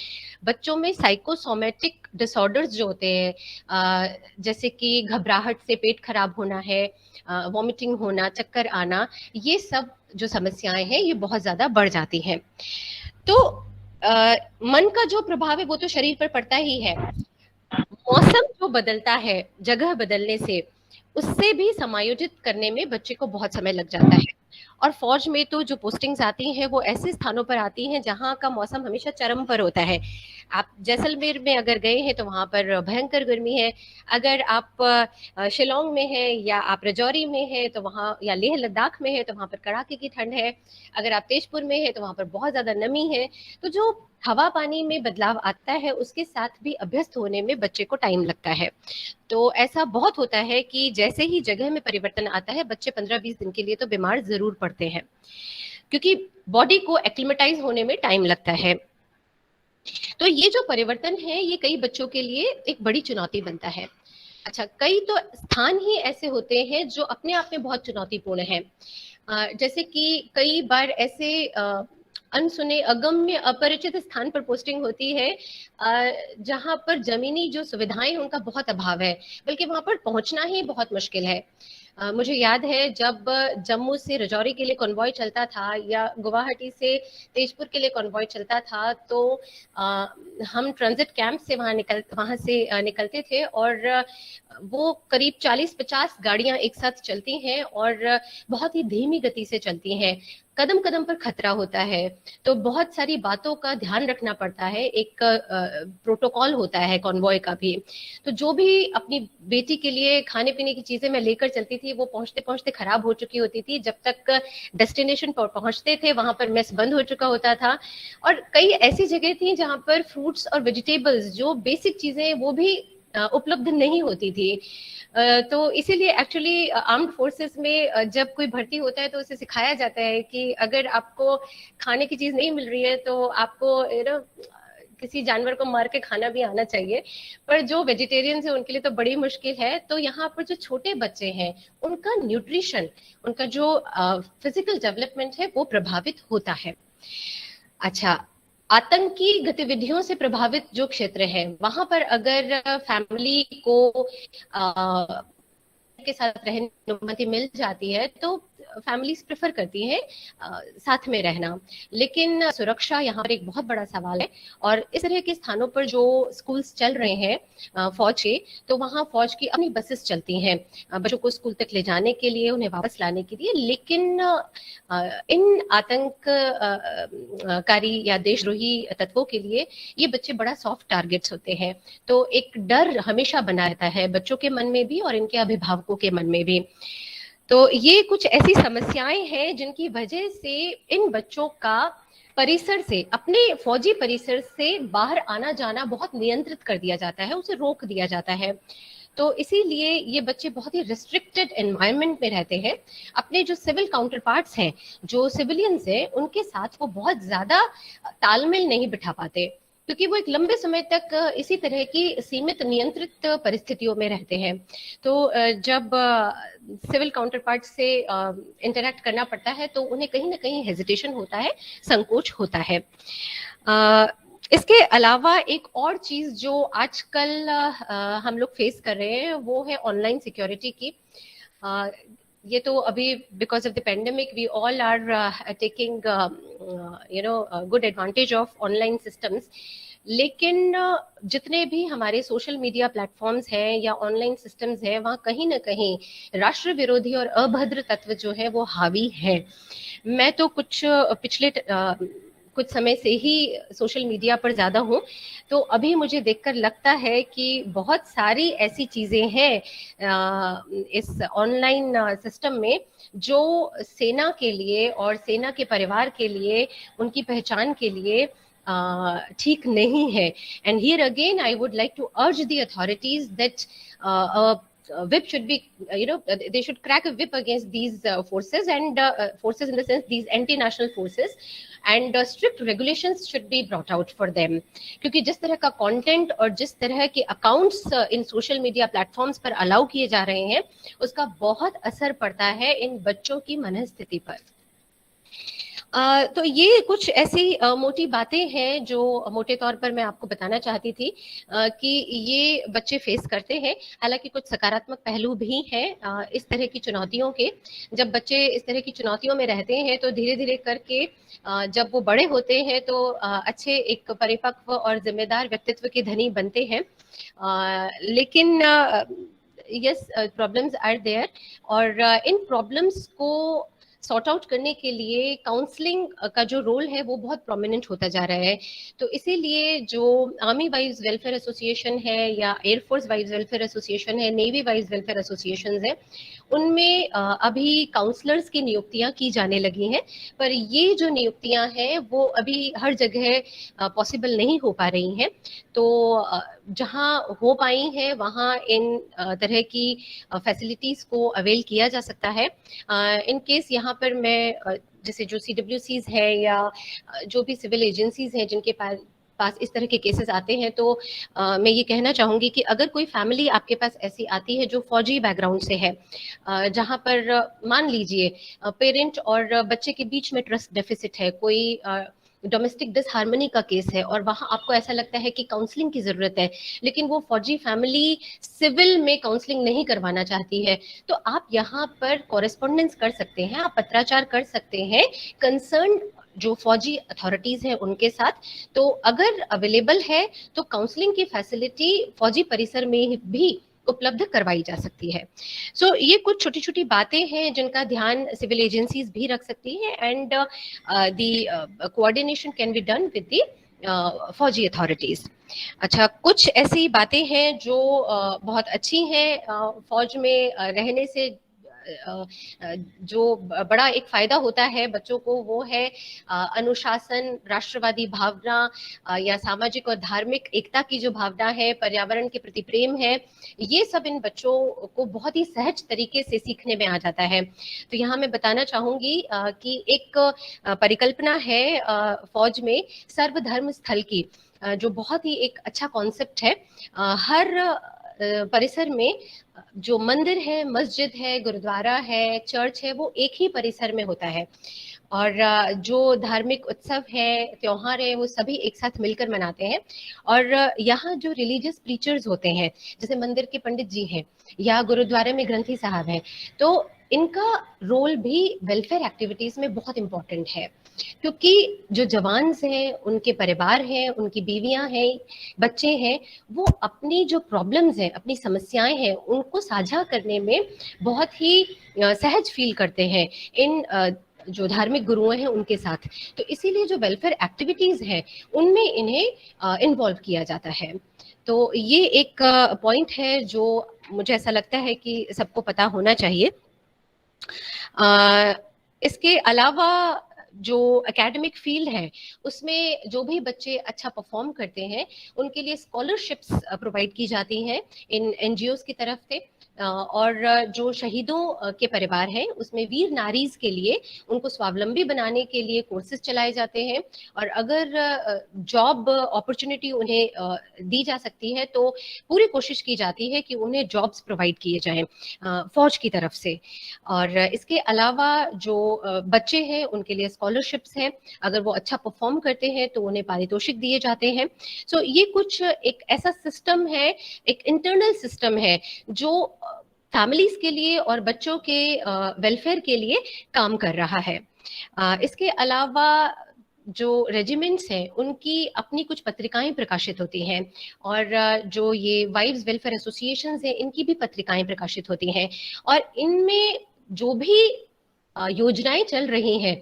बच्चों में साइकोसोमेटिक डिसऑर्डर्स जो होते हैं, जैसे कि घबराहट से पेट खराब होना है, वॉमिटिंग होना, चक्कर आना, ये सब जो समस्याएं हैं ये बहुत ज्यादा बढ़ जाती हैं। तो मन का जो प्रभाव है वो तो शरीर पर पड़ता ही है। मौसम जो बदलता है जगह बदलने से, उससे भी समायोजित करने में बच्चे को बहुत समय लग जाता है। और फौज में तो जो पोस्टिंग्स आती हैं वो ऐसे स्थानों पर आती हैं जहाँ का मौसम हमेशा चरम पर होता है। आप जैसलमेर में अगर गए हैं तो वहाँ पर भयंकर गर्मी है। अगर आप शिलोंग में है या आप रजौरी में है तो वहाँ, या लेह लद्दाख में है तो वहाँ पर कड़ाके की ठंड है। अगर आप तेजपुर में है तो वहाँ पर बहुत ज्यादा नमी है। तो जो हवा पानी में बदलाव आता है उसके साथ भी अभ्यस्त होने में बच्चे को टाइम लगता है। तो ऐसा बहुत होता है कि जैसे ही जगह में परिवर्तन आता है, बच्चे 15-20 दिन के लिए तो बीमार जरूर पड़ते हैं, क्योंकि बॉडी को एक्लिमेटाइज होने में टाइम लगता है। तो ये जो परिवर्तन है ये कई बच्चों के लिए एक बड़ी चुनौती बनता है। अच्छा, कई तो स्थान ही ऐसे होते हैं जो अपने आप में बहुत चुनौतीपूर्ण है। जैसे कि कई बार ऐसे अनसुने, अगम्य, अपरिचित स्थान पर पोस्टिंग होती है जहां पर जमीनी जो सुविधाएं हैं उनका बहुत अभाव है, बल्कि वहां पर पहुंचना ही बहुत मुश्किल है। मुझे याद है जब जम्मू से रजौरी के लिए कॉन्वॉय चलता था या गुवाहाटी से तेजपुर के लिए कॉन्वॉय चलता था, तो हम ट्रांजिट कैंप से वहां से निकलते थे, और वो करीब 40-50 गाड़ियां एक साथ चलती हैं और बहुत ही धीमी गति से चलती हैं। कदम कदम पर खतरा होता है, तो बहुत सारी बातों का ध्यान रखना पड़ता है। एक प्रोटोकॉल होता है कॉन्वॉय का भी। तो जो भी अपनी बेटी के लिए खाने पीने की चीजें मैं लेकर चलती थी वो पहुंचते पहुंचते खराब हो चुकी होती थी। जब तक डेस्टिनेशन पर पहुंचते थे वहां पर मेस बंद हो चुका होता था। और कई ऐसी जगह थी जहां पर फ्रूट्स और वेजिटेबल्स, जो बेसिक चीजें, वो भी उपलब्ध नहीं होती थी। तो इसीलिए एक्चुअली आर्म्ड फोर्सेस में जब कोई भर्ती होता है तो उसे सिखाया जाता है कि अगर आपको खाने की चीज नहीं मिल रही है तो आपको किसी जानवर को मार के खाना भी आना चाहिए, पर जो वेजिटेरियंस है उनके लिए तो बड़ी मुश्किल है। तो यहाँ पर जो छोटे बच्चे हैं उनका न्यूट्रिशन, उनका जो फिजिकल डेवलपमेंट है वो प्रभावित होता है। अच्छा, आतंकी गतिविधियों से प्रभावित जो क्षेत्र है वहां पर अगर फैमिली को के साथ रहने की अनुमति मिल जाती है तो फैमिलीज प्रेफर करती हैं साथ में रहना, लेकिन सुरक्षा यहाँ पर एक बहुत बड़ा सवाल है। और इस तरह के स्थानों पर जो स्कूल्स चल रहे हैं फौज के, तो वहाँ फौज की अपनी बसेस चलती हैं बच्चों को स्कूल तक ले जाने के लिए, उन्हें वापस लाने के लिए, लेकिन इन आतंककारी या देशद्रोही तत्वों के लिए ये बच्चे बड़ा सॉफ्ट टारगेट्स होते हैं। तो एक डर हमेशा बना रहता है बच्चों के मन में भी और इनके अभिभावकों के मन में भी। तो ये कुछ ऐसी समस्याएं हैं जिनकी वजह से इन बच्चों का परिसर से, अपने फौजी परिसर से बाहर आना जाना बहुत नियंत्रित कर दिया जाता है, उसे रोक दिया जाता है। तो इसीलिए ये बच्चे बहुत ही रिस्ट्रिक्टेड एनवायरनमेंट में रहते हैं। अपने जो सिविल काउंटर पार्ट्स हैं, जो सिविलियंस हैं, उनके साथ वो बहुत ज्यादा तालमेल नहीं बिठा पाते, क्योंकि वो एक लंबे समय तक इसी तरह की सीमित नियंत्रित परिस्थितियों में रहते हैं। तो जब सिविल काउंटर पार्ट से इंटरेक्ट करना पड़ता है तो उन्हें कहीं ना कहीं हेजिटेशन होता है, संकोच होता है। इसके अलावा एक और चीज जो आजकल हम लोग फेस कर रहे हैं वो है ऑनलाइन सिक्योरिटी की। ये तो अभी because of the pandemic we all are taking good advantage of online systems, लेकिन जितने भी हमारे सोशल मीडिया प्लेटफॉर्म्स हैं या ऑनलाइन सिस्टम्स हैं, वहाँ कहीं ना कहीं राष्ट्र विरोधी और अभद्र तत्व जो है वो हावी है। मैं तो पिछले कुछ समय से ही सोशल मीडिया पर ज्यादा हूँ, तो अभी मुझे देखकर लगता है कि बहुत सारी ऐसी चीजें हैं इस ऑनलाइन सिस्टम में जो सेना के लिए और सेना के परिवार के लिए, उनकी पहचान के लिए ठीक नहीं है। And here again I would like to urge the authorities that whip should be, they should crack a whip against these forces, and forces in the sense these anti-national forces, and strict regulations should be brought out for them, क्योंकि जिस तरह का content और जिस तरह के accounts in social media platforms पर allow किए जा रहे हैं उसका बहुत असर पड़ता है इन बच्चों की मनस्थिति पर। तो ये कुछ ऐसी मोटी बातें हैं जो मोटे तौर पर मैं आपको बताना चाहती थी कि ये बच्चे फेस करते हैं। हालांकि कुछ सकारात्मक पहलू भी हैं इस तरह की चुनौतियों के। जब बच्चे इस तरह की चुनौतियों में रहते हैं तो धीरे धीरे करके जब वो बड़े होते हैं तो अच्छे एक परिपक्व और जिम्मेदार व्यक्तित्व के धनी बनते हैं। लेकिन यस, प्रॉब्लम्स आर देयर, और इन प्रॉब्लम्स को सॉर्ट आउट करने के लिए काउंसलिंग का जो रोल है वो बहुत प्रोमिनेंट होता जा रहा है। तो इसीलिए जो आर्मी वाइव्स वेलफेयर एसोसिएशन है या एयरफोर्स वाइव्स वेलफेयर एसोसिएशन है, नेवी वाइव्स वेलफेयर एसोसिएशन है, उनमें अभी काउंसलर्स की नियुक्तियां की जाने लगी हैं। पर ये जो नियुक्तियां हैं वो अभी हर जगह पॉसिबल नहीं हो पा रही हैं। तो जहां हो पाई हैं वहां इन तरह की फैसिलिटीज को अवेल किया जा सकता है। इन केस यहाँ पर मैं जैसे जो CWCs है या जो भी सिविल एजेंसीज हैं जिनके पास इस तरह के केसेस आते हैं, तो मैं ये कहना चाहूंगी कि अगर कोई फैमिली आपके पास ऐसी आती है जो फौजी बैकग्राउंड से है, जहां पर मान लीजिए पेरेंट और बच्चे के बीच में ट्रस्ट डेफिसिट है, कोई डोमेस्टिक डिसहार्मनी का केस है और वहां आपको ऐसा लगता है कि काउंसलिंग की जरूरत है, लेकिन वो फौजी फैमिली सिविल में काउंसलिंग नहीं करवाना चाहती है, तो आप यहाँ पर कॉरेस्पॉन्डेंस कर सकते हैं, आप पत्राचार कर सकते हैं कंसर्न जो फौजी अथॉरिटीज हैं उनके साथ। तो अगर अवेलेबल है तो काउंसलिंग की फैसिलिटी फौजी परिसर में भी उपलब्ध करवाई जा सकती है। सो ये कुछ छोटी छोटी बातें हैं जिनका ध्यान सिविल एजेंसीज भी रख सकती हैं, and the coordination can be done with the फौजी अथॉरिटीज। अच्छा, कुछ ऐसी बातें हैं जो बहुत अच्छी हैं फौज में रहने से जो बड़ा एक फायदा होता है बच्चों को, वो है अनुशासन, राष्ट्रवादी भावना या सामाजिक और धार्मिक एकता की जो भावना है, पर्यावरण के प्रति प्रेम है, ये सब इन बच्चों को बहुत ही सहज तरीके से सीखने में आ जाता है। तो यहाँ मैं बताना चाहूंगी कि एक परिकल्पना है फौज में सर्वधर्म स्थल की। जो बहुत ही एक अच्छा कॉन्सेप्ट है। हर परिसर में जो मंदिर है, मस्जिद है, गुरुद्वारा है, चर्च है, वो एक ही परिसर में होता है। और जो धार्मिक उत्सव है, त्योहार है, वो सभी एक साथ मिलकर मनाते हैं। और यहाँ जो रिलीजियस प्रीचर्स होते हैं, जैसे मंदिर के पंडित जी हैं या गुरुद्वारे में ग्रंथी साहब हैं, तो इनका रोल भी वेलफेयर एक्टिविटीज में बहुत इम्पोर्टेंट है। क्योंकि जो जवान हैं, उनके परिवार हैं, उनकी बीवियां हैं, बच्चे हैं, वो अपनी जो प्रॉब्लम्स हैं, अपनी समस्याएं हैं, उनको साझा करने में बहुत ही सहज फील करते हैं इन जो धार्मिक गुरुओं हैं उनके साथ। तो इसीलिए जो वेलफेयर एक्टिविटीज हैं उनमें इन्हें इन्वॉल्व किया जाता है। तो ये एक पॉइंट है जो मुझे ऐसा लगता है कि सबको पता होना चाहिए। इसके अलावा जो एकेडमिक फील्ड है, उसमें जो भी बच्चे अच्छा परफॉर्म करते हैं उनके लिए स्कॉलरशिप्स प्रोवाइड की जाती हैं इन एनजीओज की तरफ से। और जो शहीदों के परिवार हैं, उसमें वीर नारीज के लिए उनको स्वावलंबी बनाने के लिए कोर्सेज चलाए जाते हैं। और अगर जॉब अपॉर्चुनिटी उन्हें दी जा सकती है तो पूरी कोशिश की जाती है कि उन्हें जॉब्स प्रोवाइड किए जाएं फौज की तरफ से। और इसके अलावा जो बच्चे हैं उनके लिए स्कॉलरशिप्स हैं, अगर वो अच्छा परफॉर्म करते हैं तो उन्हें पारितोषिक दिए जाते हैं। सो ये कुछ एक ऐसा सिस्टम है, एक इंटरनल सिस्टम है जो फैमिलीज के लिए और बच्चों के वेलफेयर के लिए काम कर रहा है। इसके अलावा जो रेजिमेंट्स हैं उनकी अपनी कुछ पत्रिकाएं प्रकाशित होती हैं, और जो ये वाइव्स वेलफेयर एसोसिएशंस हैं इनकी भी पत्रिकाएं प्रकाशित होती हैं। और इनमें जो भी योजनाएं चल रही हैं,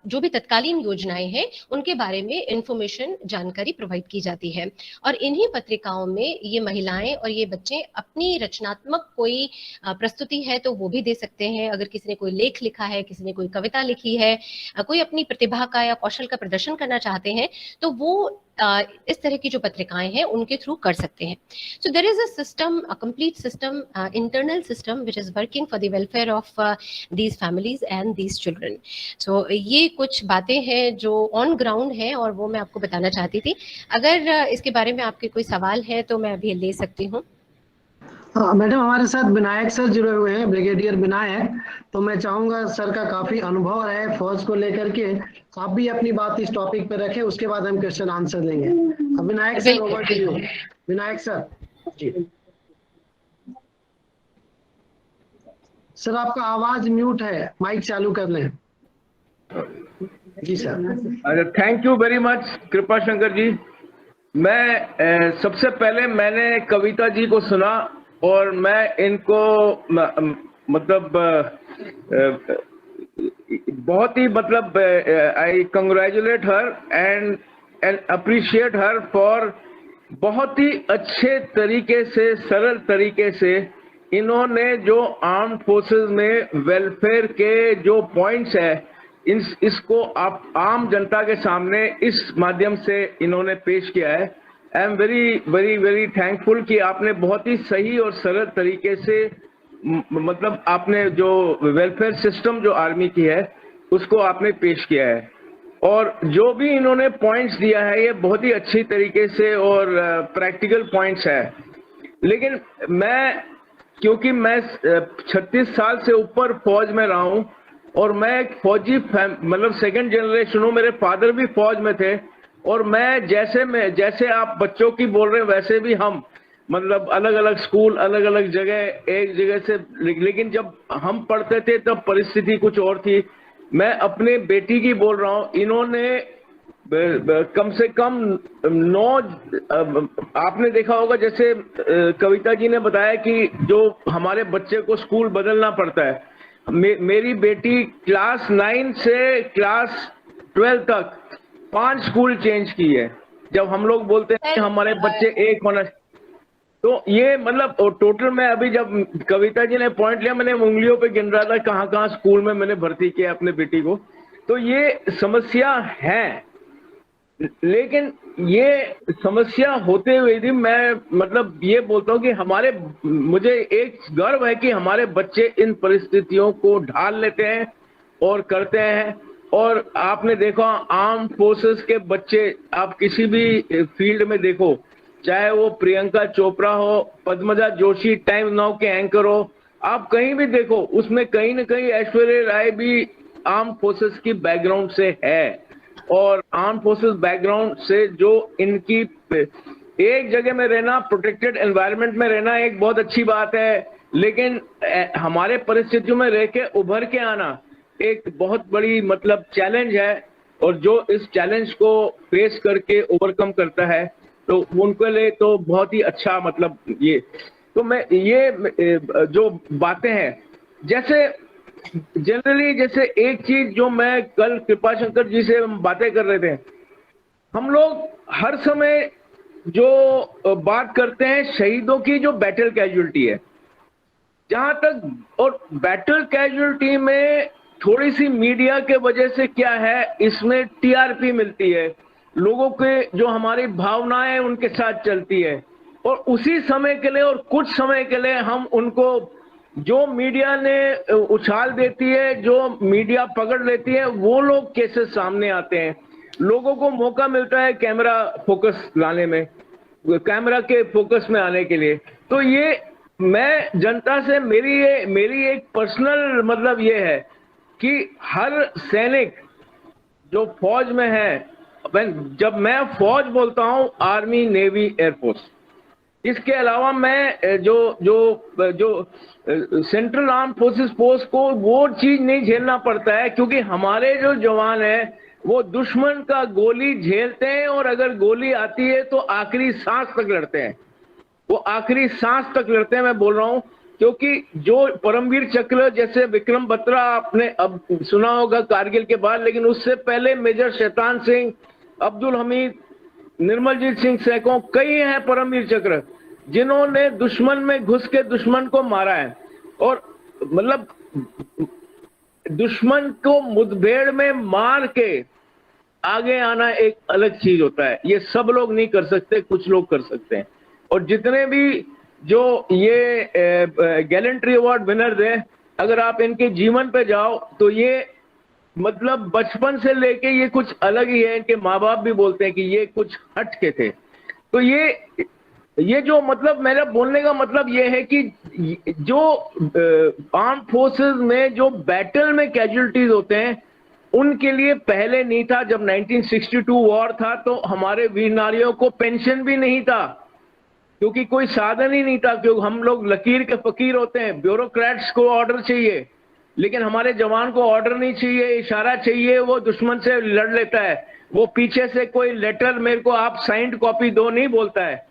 जो भी तत्कालीन योजनाएं हैं, उनके बारे में इंफॉर्मेशन, जानकारी प्रोवाइड की जाती है। और इन्हीं पत्रिकाओं में ये महिलाएं और ये बच्चे अपनी रचनात्मक कोई प्रस्तुति है तो वो भी दे सकते हैं। अगर किसी ने कोई लेख लिखा है, किसी ने कोई कविता लिखी है, कोई अपनी प्रतिभा का या कौशल का प्रदर्शन करना चाहते हैं, तो वो इस तरह की जो पत्रिकाएं हैं उनके थ्रू कर सकते हैं। So there is a system, a complete system, internal system which is working for the welfare of these families and these children. So ये कुछ बातें हैं जो ऑन ग्राउंड हैं और वो मैं आपको बताना चाहती थी। अगर इसके बारे में आपके कोई सवाल है तो मैं अभी ले सकती हूँ। मैडम, हमारे साथ विनायक सर जुड़े हुए हैं, ब्रिगेडियर विनायक। तो मैं चाहूंगा, सर का काफी अनुभव है फौज को लेकर के, आप भी अपनी बात इस टॉपिक पे रखें, उसके बाद हम क्वेश्चन आंसर लेंगे। अब Vinayak sir, over to you. Vinayak sir ji. Sir आपका आवाज म्यूट है, माइक चालू कर लें। जी sir. Thank you very much Kripa Shankar जी। मैं सबसे पहले मैंने कविता जी को सुना और मैं इनको मतलब बहुत ही मतलब आई congratulate her and appreciate her for बहुत ही अच्छे तरीके से, सरल तरीके से इन्होंने जो आर्म्ड फोर्सेस में वेलफेयर के जो पॉइंट्स है इसको आप आम जनता के सामने इस माध्यम से इन्होंने पेश किया है। I am very very very thankful कि आपने बहुत ही सही और सरल तरीके से मतलब आपने जो वेलफेयर सिस्टम जो आर्मी की है उसको आपने पेश किया है। और जो भी इन्होंने पॉइंट्स दिया है ये बहुत ही अच्छी तरीके से और प्रैक्टिकल पॉइंट्स है। लेकिन क्योंकि मैं 36 साल से ऊपर फौज में रहा हूँ और मैं एक फौजी मतलब सेकंड जनरेशन हूँ, मेरे फादर भी फौज में थे। और मैं जैसे आप बच्चों की बोल रहे हैं वैसे भी हम मतलब अलग अलग स्कूल, अलग अलग जगह, एक जगह से, लेकिन जब हम पढ़ते थे तब परिस्थिति कुछ और थी। मैं अपने बेटी की बोल रहा हूँ, इन्होंने कम से कम 9, आपने देखा होगा जैसे कविता जी ने बताया कि जो हमारे बच्चे को स्कूल बदलना पड़ता है। मेरी बेटी क्लास 9 से क्लास 12 तक 5 स्कूल चेंज की है। जब हम लोग बोलते हैं कि हमारे बच्चे एक होना, तो ये मतलब टोटल में अभी जब कविता जी ने पॉइंट लिया मैंने उंगलियों पे गिन रहा था कहाँ कहाँ स्कूल में मैंने भर्ती किया अपने बेटी को। तो ये समस्या है, लेकिन ये समस्या होते हुए भी मैं मतलब ये बोलता हूँ कि मुझे एक गर्व है कि हमारे बच्चे इन परिस्थितियों को ढाल लेते हैं और करते हैं। और आपने देखा आर्म फोर्सेस के बच्चे, आप किसी भी फील्ड में देखो, चाहे वो प्रियंका चोपड़ा हो, पद्मजा जोशी टाइम्स नाउ के एंकर हो, आप कहीं भी देखो उसमें कहीं ना कहीं ऐश्वर्या राय भी आर्म फोर्सेस की बैकग्राउंड से है। और आर्म फोर्सेस बैकग्राउंड से जो इनकी एक जगह में रहना, प्रोटेक्टेड एनवायरनमेंट में रहना एक बहुत अच्छी बात है, लेकिन हमारे परिस्थितियों में रह के उभर के आना एक बहुत बड़ी मतलब चैलेंज है। और जो इस चैलेंज को फेस करके ओवरकम करता है तो उनके लिए तो बहुत ही अच्छा मतलब ये तो मैं ये जो बातें हैं, जैसे जनरली जैसे एक चीज जो मैं कल कृपाशंकर जी से हम बातें कर रहे थे, हम लोग हर समय जो बात करते हैं शहीदों की जो बैटल कैजुअलिटी है, जहां तक, और बैटल कैजुअलिटी में थोड़ी सी मीडिया के वजह से क्या है, इसमें टीआरपी मिलती है, लोगों के जो हमारी भावनाएं उनके साथ चलती है, और उसी समय के लिए और कुछ समय के लिए हम उनको जो मीडिया ने उछाल देती है, जो मीडिया पकड़ लेती है, वो लोग केसेस सामने आते हैं, लोगों को मौका मिलता है कैमरा फोकस लाने में, कैमरा के फोकस में आने के लिए। तो ये मैं जनता से मेरी एक पर्सनल मतलब ये है कि हर सैनिक जो फौज में है, जब मैं फौज बोलता हूं आर्मी, नेवी, एयरफोर्स, इसके अलावा मैं जो सेंट्रल आर्म फोर्सेस को वो चीज नहीं झेलना पड़ता है, क्योंकि हमारे जो जवान हैं वो दुश्मन का गोली झेलते हैं, और अगर गोली आती है तो आखिरी सांस तक लड़ते हैं, वो आखिरी सांस तक लड़ते हैं। मैं बोल रहा हूं क्योंकि जो परमवीर चक्र जैसे विक्रम बत्रा आपने अब सुना होगा कारगिल के बाद, लेकिन उससे पहले मेजर शैतान सिंह, अब्दुल हमीद, निर्मलजीत सिंह सैकों, कई हैं परमवीर चक्र जिन्होंने दुश्मन में घुस के दुश्मन को मारा है। और मतलब दुश्मन को मुठभेड़ में मार के आगे आना एक अलग चीज होता है, ये सब लोग नहीं कर सकते, कुछ लोग कर सकते हैं। और जितने भी जो ये गैलेंट्री अवार्ड विनर्स हैं, अगर आप इनके जीवन पे जाओ तो ये मतलब बचपन से लेके ये कुछ अलग ही है, इनके माँ बाप भी बोलते हैं कि ये कुछ हट के थे। तो ये जो मतलब मेरा बोलने का मतलब ये है कि जो आर्म फोर्सेस में जो बैटल में कैजुअलिटीज होते हैं उनके लिए पहले नहीं था। जब 1962 वॉर था तो हमारे वीर नारियों को पेंशन भी नहीं था, क्योंकि कोई साधन ही नहीं था, क्योंकि हम लोग लकीर के फकीर होते हैं, ब्यूरोक्रेट्स को ऑर्डर चाहिए, लेकिन हमारे जवान को ऑर्डर नहीं चाहिए, इशारा चाहिए, वो दुश्मन से लड़ लेता है, वो पीछे से कोई लेटर मेरे को आप साइंड कॉपी दो नहीं बोलता है।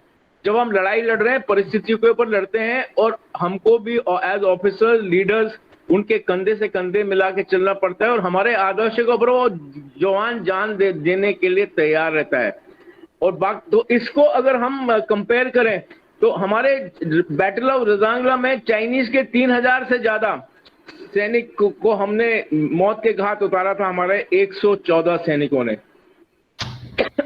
जब हम लड़ाई लड़ रहे हैं परिस्थितियों के ऊपर लड़ते हैं, और हमको भी एज ऑफिसर लीडर्स उनके कंधे से कंधे मिला के चलना पड़ता है, और हमारे आदर्श को ऊपर वो जवान जान देने के लिए तैयार रहता है। और तो इसको अगर हम कंपेयर करें तो हमारे बैटल ऑफ रजांगला में चाइनीज के 3000 से ज्यादा सैनिक को हमने मौत के घाट उतारा था, हमारे 114 सैनिकों ने,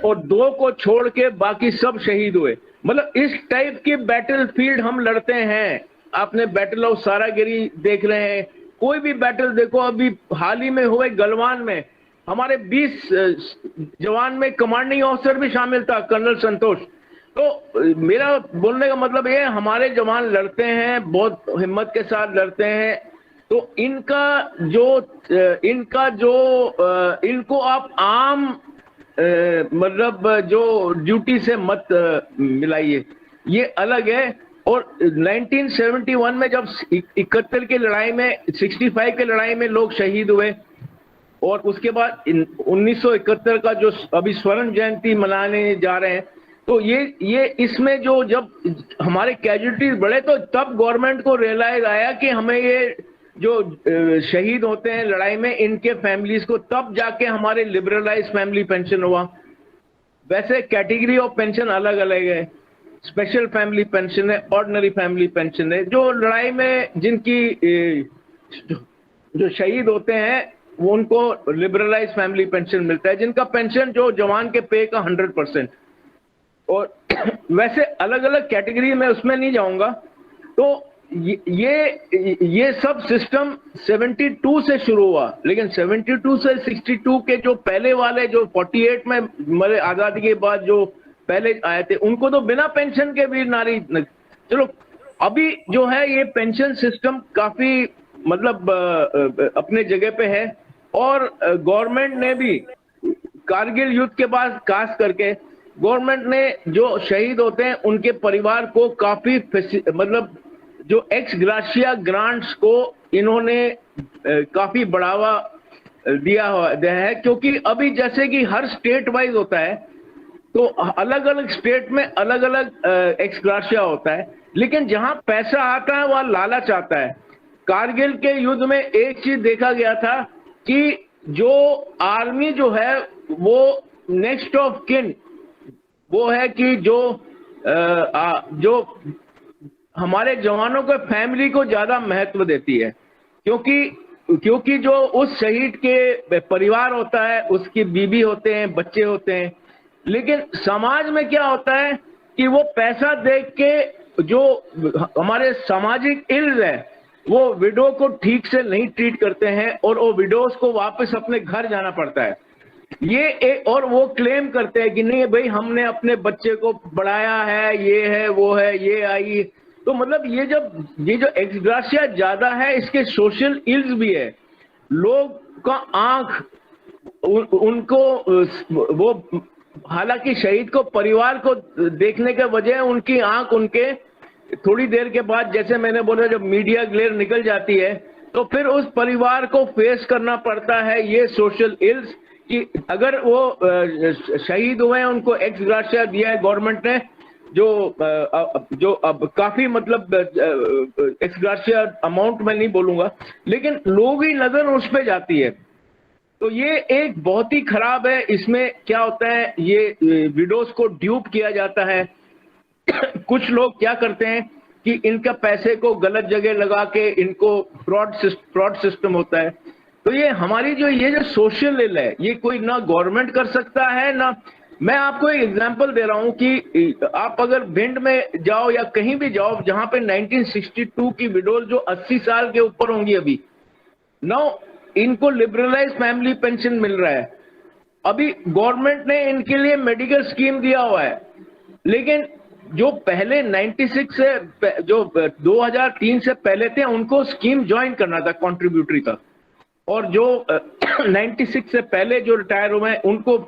और 2 को छोड़ के बाकी सब शहीद हुए। मतलब इस टाइप की बैटल फील्ड हम लड़ते हैं। आपने बैटल ऑफ सारागिरी देख रहे हैं, कोई भी बैटल देखो, अभी हाल ही में हुए गलवान में हमारे 20 जवान में कमांडिंग ऑफिसर भी शामिल था, कर्नल संतोष। तो मेरा बोलने का मतलब ये, हमारे जवान लड़ते हैं, बहुत हिम्मत के साथ लड़ते हैं। तो इनको आप आम मतलब जो ड्यूटी से मत मिलाइए, ये अलग है। और 1971 में जब 71 की लड़ाई में, 65 की लड़ाई में लोग शहीद हुए, और उसके बाद 1971 का जो अभी स्वर्ण जयंती मनाने जा रहे हैं, तो ये इसमें जो जब हमारे कैजुअलिटीज बढ़े तो तब गवर्नमेंट को रियलाइज आया कि हमें ये जो शहीद होते हैं लड़ाई में, इनके फैमिलीज को, तब जाके हमारे लिबरलाइज फैमिली पेंशन हुआ। वैसे कैटेगरी ऑफ पेंशन अलग अलग है, स्पेशल फैमिली पेंशन है, ऑर्डिनरी फैमिली पेंशन है। जो लड़ाई में जिनकी जो शहीद होते हैं वो उनको लिबरलाइज फैमिली पेंशन मिलता है, जिनका पेंशन जो जवान के पे का 100%। और वैसे अलग अलग कैटेगरी में उसमें नहीं जाऊंगा। तो ये सब सिस्टम 72 से शुरू हुआ, लेकिन 72 से 62 के जो पहले वाले जो 48 में मरे आजादी के बाद जो पहले आए थे उनको तो बिना पेंशन के भी नारी, चलो अभी जो है ये पेंशन सिस्टम काफी मतलब अपने जगह पे है। और गवर्नमेंट ने भी कारगिल युद्ध के बाद खास करके गवर्नमेंट ने जो शहीद होते हैं उनके परिवार को काफी मतलब जो एक्स ग्राशिया ग्रांट्स को इन्होंने काफी बढ़ावा दिया है, क्योंकि अभी जैसे कि हर स्टेट वाइज होता है तो अलग अलग स्टेट में अलग अलग एक्स ग्राशिया होता है, लेकिन जहां पैसा आता है वहां लालच आता है। कारगिल के युद्ध में एक चीज देखा गया था कि जो आर्मी जो है वो नेक्स्ट ऑफ किन वो है कि जो हमारे जवानों के फैमिली को ज्यादा महत्व देती है, क्योंकि जो उस शहीद के परिवार होता है उसकी बीवी होते हैं, बच्चे होते हैं, लेकिन समाज में क्या होता है कि वो पैसा देख के जो हमारे सामाजिक इल्ज है वो विडो को ठीक से नहीं ट्रीट करते हैं और वो विडोज को वापस अपने घर जाना पड़ता है। और वो क्लेम करते हैं कि नहीं भाई हमने अपने बच्चे को बढ़ाया है, ये है वो है, ये आई। तो मतलब ये जो एक्स ग्राशिया ज्यादा है इसके सोशल इल्स भी है। लोग का आंख उनको वो, हालांकि शहीद को परिवार को देखने के वजह उनकी आंख उनके थोड़ी देर के बाद, जैसे मैंने बोला, जब मीडिया ग्लेयर निकल जाती है तो फिर उस परिवार को फेस करना पड़ता है ये सोशल इल्स कि अगर वो शहीद हुए हैं उनको एक्स ग्राशिया दिया है गवर्नमेंट ने, जो अब काफी मतलब एक्स ग्राशिया अमाउंट में नहीं बोलूंगा, लेकिन लोग ही नजर उस पे जाती है। तो ये एक बहुत ही खराब है। इसमें क्या होता है, ये विडोज को ड्यूप किया जाता है। कुछ लोग क्या करते हैं कि इनका पैसे को गलत जगह लगा के इनको फ्रॉड सिस्टम होता है। तो ये हमारी जो सोशल इल है ये कोई ना गवर्नमेंट कर सकता है ना। मैं आपको एक एग्जांपल दे रहा हूं कि आप अगर भिंड में जाओ या कहीं भी जाओ जहां पे 1962 की विडोज जो 80 साल के ऊपर होंगी अभी, नौ इनको लिबरलाइज फैमिली पेंशन मिल रहा है। अभी गवर्नमेंट ने इनके लिए मेडिकल स्कीम दिया हुआ है, लेकिन जो पहले 96 से जो 2003 से पहले थे उनको स्कीम ज्वाइन करना था कॉन्ट्रीब्यूटरी का, और जो 96 से पहले जो रिटायर हुए हैं उनको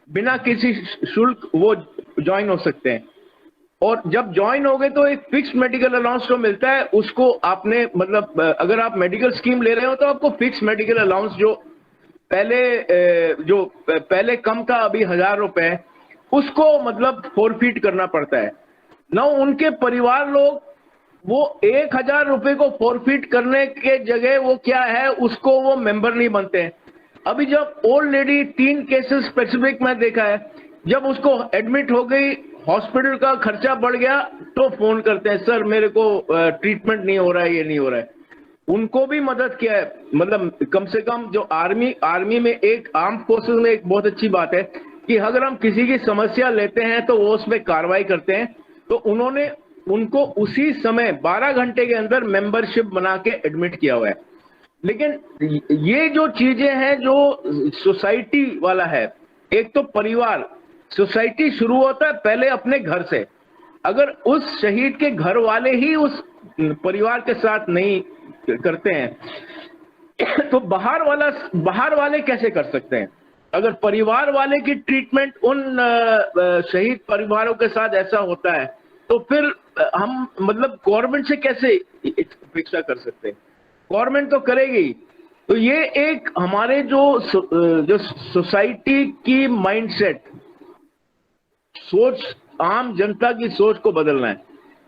बिना किसी शुल्क वो ज्वाइन हो सकते हैं। और जब ज्वाइन हो गए तो एक फिक्स्ड मेडिकल अलाउंस जो मिलता है उसको आपने मतलब अगर आप मेडिकल स्कीम ले रहे हो तो आपको फिक्स मेडिकल अलाउंस जो पहले कम था अभी 1000 रुपए, उसको मतलब फोरफीट करना पड़ता है ना। उनके परिवार लोग वो 1000 रुपए को फोरफीट करने के जगह वो क्या है उसको वो मेंबर नहीं बनते हैं। अभी जब ओल्ड लेडी 3 केसेस स्पेसिफिक में देखा है, जब उसको एडमिट हो गई, हॉस्पिटल का खर्चा बढ़ गया तो फोन करते हैं सर मेरे को ट्रीटमेंट नहीं हो रहा है, ये नहीं हो रहा है। उनको भी मदद किया है। मतलब कम से कम जो आर्मी में एक आर्म फोर्सेस में एक बहुत अच्छी बात है कि अगर हम किसी की समस्या लेते हैं तो वो उसमें कार्रवाई करते हैं। तो उन्होंने उनको उसी समय 12 घंटे के अंदर मेंबरशिप बना के एडमिट किया हुआ है। लेकिन ये जो चीजें हैं जो सोसाइटी वाला है, एक तो परिवार, सोसाइटी शुरू होता है पहले अपने घर से। अगर उस शहीद के घर वाले ही उस परिवार के साथ नहीं करते हैं तो बाहर वाले कैसे कर सकते हैं। अगर परिवार वाले की ट्रीटमेंट उन शहीद परिवारों के साथ ऐसा होता है तो फिर हम मतलब गवर्नमेंट से कैसे अपेक्षा कर सकते हैं। गवर्नमेंट तो करेगी। तो ये एक हमारे जो सोसाइटी की माइंडसेट, सोच, आम जनता की सोच को बदलना है।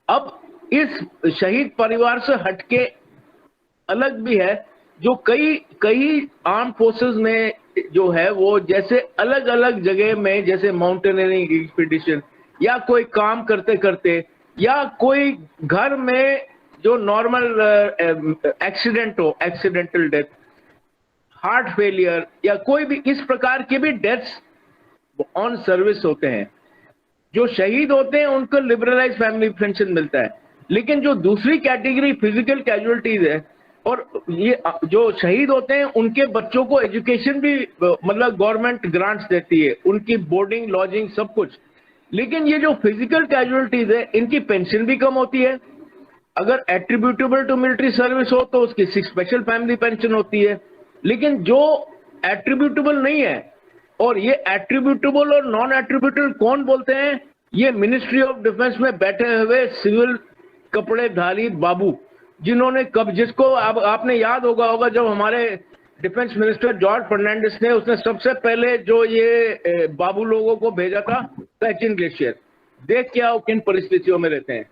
अब इस शहीद परिवार से हटके अलग भी है जो कई आर्म फोर्सेस में जो है वो जैसे अलग अलग जगह में, जैसे माउंटेनियरिंग एक्सपीडिशन या कोई काम करते करते या कोई घर में जो नॉर्मल एक्सीडेंट हो, एक्सीडेंटल डेथ, हार्ट फेलियर या कोई भी इस प्रकार के भी डेथ्स ऑन सर्विस होते हैं। जो शहीद होते हैं उनको लिबरलाइज फैमिली पेंशन मिलता है। लेकिन जो दूसरी कैटेगरी फिजिकल कैजुअलिटीज है, और ये जो शहीद होते हैं उनके बच्चों को एजुकेशन भी मतलब गवर्नमेंट ग्रांट्स देती है, उनकी बोर्डिंग लॉजिंग सब कुछ। लेकिन ये जो फिजिकल कैजुअलिटीज है इनकी पेंशन भी कम होती है। अगर एट्रीब्यूटेबल टू मिलिट्री सर्विस हो तो उसकी स्पेशल फैमिली पेंशन होती है। लेकिन जो एट्रीब्यूटेबल नहीं है, और ये एट्रीब्यूटेबल और नॉन एट्रीब्यूटेबल कौन बोलते हैं, ये मिनिस्ट्री ऑफ डिफेंस में बैठे हुए सिविल कपड़े धारी बाबू, जिन्होंने कब, जिसको आपने याद होगा जब हमारे डिफेंस मिनिस्टर जॉर्ज फर्नांडिस ने, उसने सबसे पहले जो ये बाबू लोगों को भेजा था सचिन ग्लेशियर, देख के आओ किन परिस्थितियों में रहते हैं।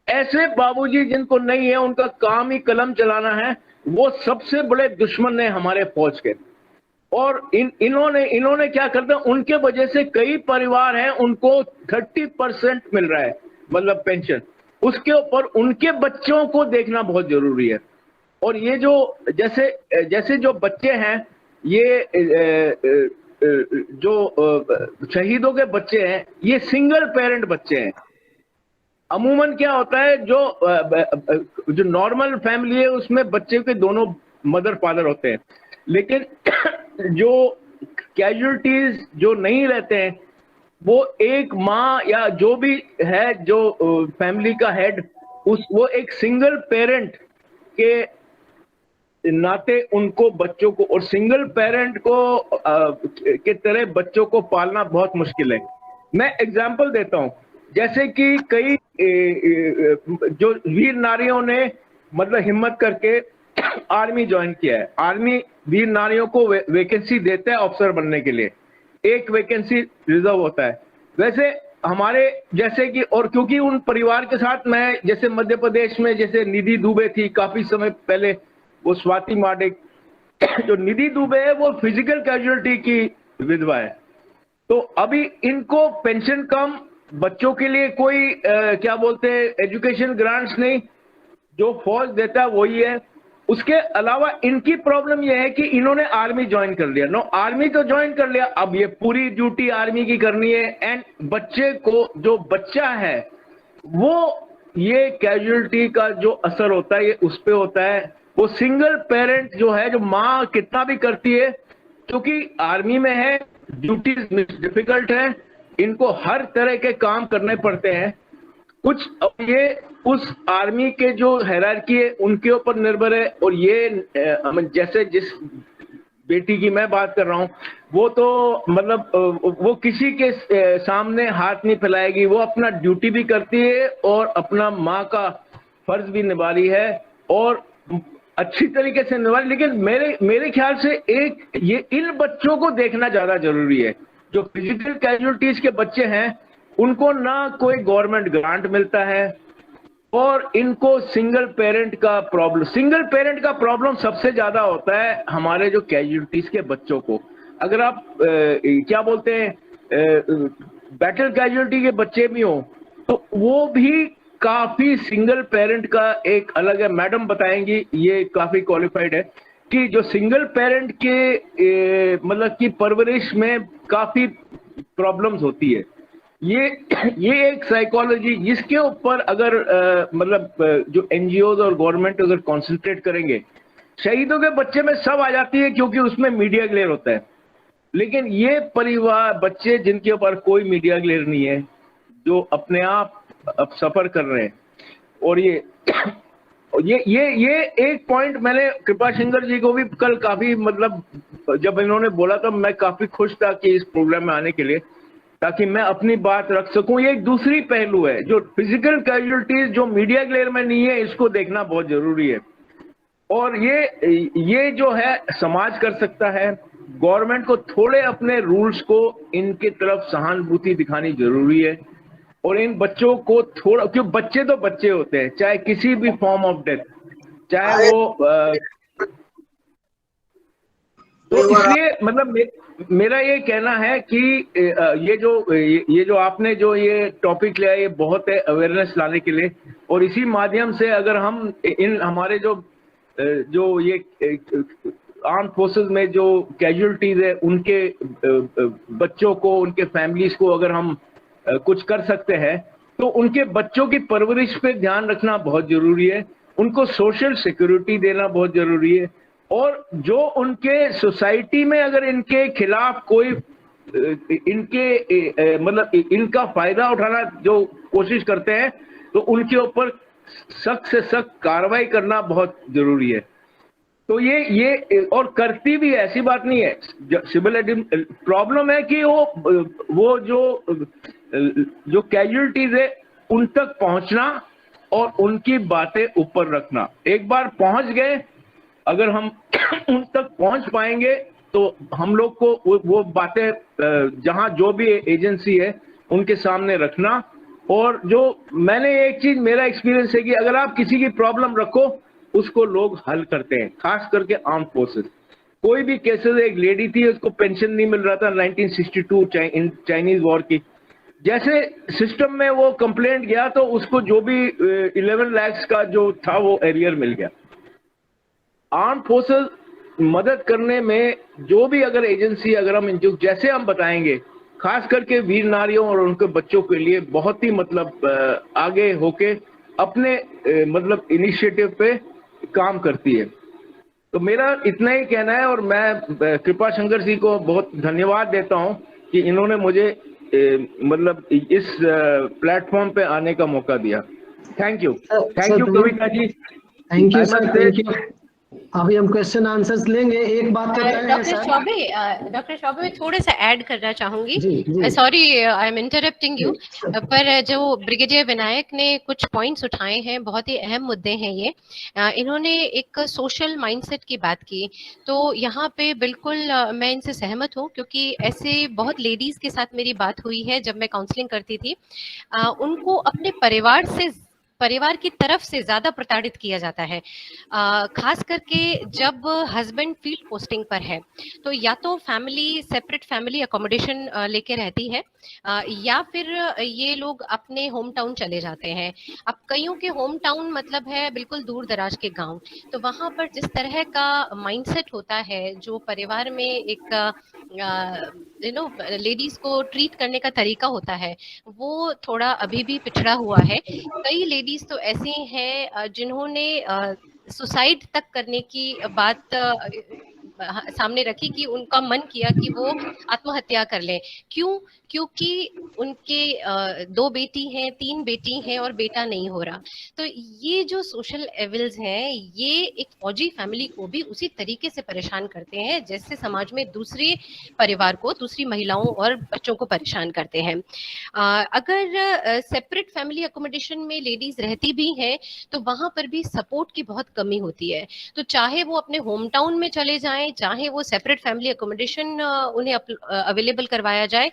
ऐसे बाबूजी जिनको नहीं है, उनका काम ही कलम चलाना है, वो सबसे बड़े दुश्मन है हमारे फौज के। और इन्होंने क्या करते हैं, उनके वजह से कई परिवार हैं उनको 30% मिल रहा है मतलब पेंशन, उसके ऊपर उनके बच्चों को देखना बहुत जरूरी है। और ये जो जैसे जो बच्चे हैं, ये जो शहीदों के बच्चे हैं, ये सिंगल पेरेंट बच्चे हैं। अमूमन क्या होता है, जो नॉर्मल फैमिली है उसमें बच्चे के दोनों मदर फादर होते हैं, लेकिन जो कैजुअलिटीज जो नहीं रहते हैं, वो एक माँ या जो भी है जो फैमिली का हेड, वो एक सिंगल पेरेंट के नाते उनको बच्चों को, और सिंगल पेरेंट को के तरह बच्चों को पालना बहुत मुश्किल है। मैं एग्जांपल देता हूं, जैसे कि कई जो वीर नारियों ने मतलब हिम्मत करके आर्मी ज्वाइन किया है। आर्मी वीर नारियों को वैकेंसी देता है ऑफिसर बनने के लिए, एक वैकेंसी रिजर्व होता है। वैसे हमारे जैसे कि, और क्योंकि उन परिवार के साथ मैं, जैसे मध्य प्रदेश में जैसे निधि दुबे थी काफी समय पहले, वो स्वाति मार्डिक, जो निधि दुबे है वो फिजिकल कैजुअलिटी की विधवा है। तो अभी इनको पेंशन कम, बच्चों के लिए कोई क्या बोलते हैं एजुकेशन ग्रांट्स नहीं, जो फौज देता है वही है। उसके अलावा इनकी प्रॉब्लम यह है कि इन्होंने आर्मी ज्वाइन कर लिया। नो, आर्मी तो ज्वाइन कर लिया, अब ये पूरी ड्यूटी आर्मी की करनी है, एंड बच्चे को, जो बच्चा है वो, ये कैजुअलिटी का जो असर होता है ये उस पे होता है। वो सिंगल पेरेंट जो है, जो माँ कितना भी करती है, क्योंकि आर्मी में है, ड्यूटीज डिफिकल्ट है, इनको हर तरह के काम करने पड़ते हैं। कुछ ये उस आर्मी के जो हायरार्की है उनके ऊपर निर्भर है। और ये जैसे जिस बेटी की मैं बात कर रहा हूँ, वो तो मतलब वो किसी के सामने हाथ नहीं फैलाएगी, वो अपना ड्यूटी भी करती है और अपना माँ का फर्ज भी निभा रही है, और अच्छी तरीके से निभा रही। लेकिन मेरे ख्याल से ये इन बच्चों को देखना ज्यादा जरूरी है। जो फिजिकल कैजुअलिटीज के बच्चे हैं, उनको ना कोई गवर्नमेंट ग्रांट मिलता है, और इनको सिंगल पेरेंट का प्रॉब्लम सबसे ज्यादा होता है हमारे जो कैजुअलिटीज के बच्चों को। अगर आप क्या बोलते हैं बैटल कैजुअलिटी के बच्चे भी हों, तो वो भी काफी सिंगल पेरेंट का एक अलग है। मैडम बताएंगी, ये काफी क्वालिफाइड है, कि जो सिंगल पेरेंट के मतलब की परवरिश में काफी प्रॉब्लम्स होती है। ये एक साइकोलॉजी, जिसके ऊपर अगर मतलब जो एनजीओज और गवर्नमेंट अगर कॉन्सेंट्रेट करेंगे, शहीदों के बच्चे में सब आ जाती है क्योंकि उसमें मीडिया ग्लेयर होता है। लेकिन ये परिवार बच्चे जिनके ऊपर कोई मीडिया ग्लेयर नहीं है, जो अपने आप अब सफर कर रहे हैं, और ये एक पॉइंट मैंने कृपाशंकर जी को भी कल काफी मतलब जब इन्होंने बोला तो मैं काफी खुश था कि इस प्रोग्राम में आने के लिए, ताकि मैं अपनी बात रख सकूं। ये एक दूसरी पहलू है, जो फिजिकल कैजुअलिटीज जो मीडिया ग्लेयर में नहीं है, इसको देखना बहुत जरूरी है। और ये जो है समाज कर सकता है, गवर्नमेंट को थोड़े अपने रूल्स को इनके तरफ सहानुभूति दिखानी जरूरी है, और इन बच्चों को थोड़ा, क्योंकि बच्चे तो बच्चे होते हैं, चाहे किसी भी फॉर्म ऑफ डेथ, चाहे वो तो इसलिए मतलब मेरा ये कहना है कि ये जो आपने जो ये टॉपिक लिया, ये बहुत है अवेयरनेस लाने के लिए। और इसी माध्यम से अगर हम इन हमारे जो ये आर्म फोर्सेस में जो कैजुअलिटीज है, उनके बच्चों को, उनके फैमिलीज को अगर हम कुछ कर सकते हैं, तो उनके बच्चों की परवरिश पे ध्यान रखना बहुत जरूरी है, उनको सोशल सिक्योरिटी देना बहुत जरूरी है, और जो उनके सोसाइटी में अगर इनके खिलाफ कोई इनके मतलब इनका फायदा उठाना जो कोशिश करते हैं, तो उनके ऊपर सख्त से सख्त कार्रवाई करना बहुत जरूरी है। तो ये और करती भी, ऐसी बात नहीं है। सिविल प्रॉब्लम है कि वो जो कैजुअलिटीज है उन तक पहुंचना और उनकी बातें ऊपर रखना। एक बार पहुंच गए, अगर हम उन तक पहुंच पाएंगे तो हम लोग को वो बातें जहां जो भी एजेंसी है उनके सामने रखना। और जो मैंने एक चीज, मेरा एक्सपीरियंस है कि अगर आप किसी की प्रॉब्लम रखो, उसको लोग हल करते हैं, खास करके आर्म फोर्सेस। कोई भी केसेस, एक लेडी थी, उसको पेंशन नहीं मिल रहा था 1962 चाइनीज वॉर की, जैसे सिस्टम में वो कंप्लेंट गया तो उसको जो भी 11 लाख का जो था वो एरियर मिल गया। आर्म फोर्सेस मदद करने में जो भी अगर एजेंसी, अगर हम जैसे हम बताएंगे, खास करके वीर नारियों और उनके बच्चों के लिए बहुत ही मतलब आगे होके अपने मतलब इनिशिएटिव पे काम करती है। तो मेरा इतना ही कहना है, और मैं कृपा शंकर जी को बहुत धन्यवाद देता हूं कि इन्होंने मुझे मतलब इस प्लेटफॉर्म पे आने का मौका दिया। Thank you Kavita ji. Thank you sir, thank you. अभी हम क्वेश्चन आंसर्स लेंगे। एक बात तो डॉक्टर चौबे मैं थोड़ा सा ऐड करना चाहूंगी, sorry I am interrupting you, पर जो ब्रिगेडियर विनायक ने कुछ पॉइंट्स उठाए हैं, बहुत ही अहम मुद्दे हैं ये। इन्होंने एक सोशल माइंडसेट की बात की, तो यहाँ पे बिल्कुल मैं इनसे सहमत हूँ, क्योंकि ऐसे बहुत लेडीज के साथ मेरी बात हुई है जब मैं काउंसलिंग करती थी। उनको अपने परिवार की तरफ से ज्यादा प्रताड़ित किया जाता है, खास करके जब हस्बैंड फील्ड पोस्टिंग पर है, तो या तो फैमिली सेपरेट फैमिली अकोमोडेशन लेके रहती है, या फिर ये लोग अपने होम टाउन चले जाते हैं। अब कईयों के होम टाउन मतलब है बिल्कुल दूर दराज के गांव, तो वहां पर जिस तरह का माइंडसेट होता है, जो परिवार में एक लेडीज को ट्रीट करने का तरीका होता है, वो थोड़ा अभी भी पिछड़ा हुआ है। कई लेडीज तो ऐसी हैं जिन्होंने सुसाइड तक करने की बात सामने रखी, कि उनका मन किया कि वो आत्महत्या कर ले। क्यों? क्योंकि उनके 2 बेटी हैं, 3 बेटी हैं और बेटा नहीं हो रहा। तो ये जो सोशल एविल्स हैं, ये एक फौजी फैमिली को भी उसी तरीके से परेशान करते हैं जैसे समाज में दूसरे परिवार को, दूसरी महिलाओं और बच्चों को परेशान करते हैं। अगर सेपरेट फैमिली अकोमोडेशन में लेडीज रहती भी हैं, तो वहां पर भी सपोर्ट की बहुत कमी होती है। तो चाहे वो अपने होम टाउन में चले जाएं, चाहे वो सेपरेट फैमिली अकोमोडेशन उन्हें अवेलेबल करवाया जाए,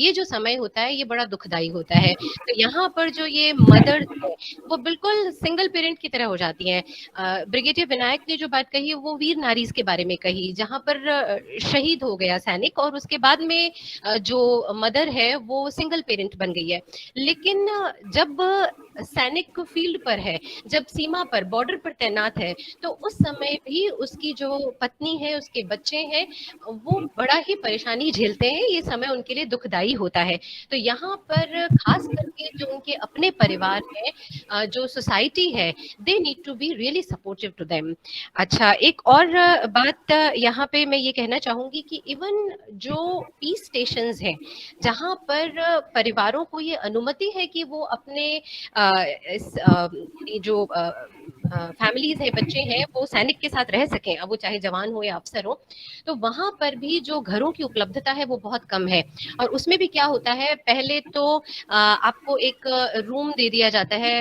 ये जो समय होता है ये बड़ा दुखदाई होता है। तो यहाँ पर जो ये मदर्स है वो बिल्कुल सिंगल पेरेंट की तरह हो जाती हैं। ब्रिगेडियर विनायक ने जो बात कही वो वीर नारीज के बारे में कही, जहाँ पर शहीद हो गया सैनिक और उसके बाद में जो मदर है वो सिंगल पेरेंट बन गई है। लेकिन जब सैनिक फील्ड पर है, जब सीमा पर बॉर्डर पर तैनात है, तो उस समय भी उसकी जो पत्नी है, उसके बच्चे हैं, वो बड़ा ही परेशानी झेलते हैं। ये समय उनके लिए दुखदाई होता है। तो यहाँ पर खास करके जो उनके अपने परिवार है, जो सोसाइटी है, they need to be really supportive to them. अच्छा, एक और बात यहाँ पे मैं ये कहना चाहूंगी कि इवन जो पीस स्टेशंस हैं, जहाँ पर परिवारों को ये अनुमति है कि वो अपने जो फैमिलीज है, बच्चे हैं, वो सैनिक के साथ रह सकें, अब वो चाहे जवान हो या अफसर हो, तो वहां पर भी जो घरों की उपलब्धता है वो बहुत कम है। और उसमें भी क्या होता है, पहले तो आपको एक रूम दे दिया जाता है,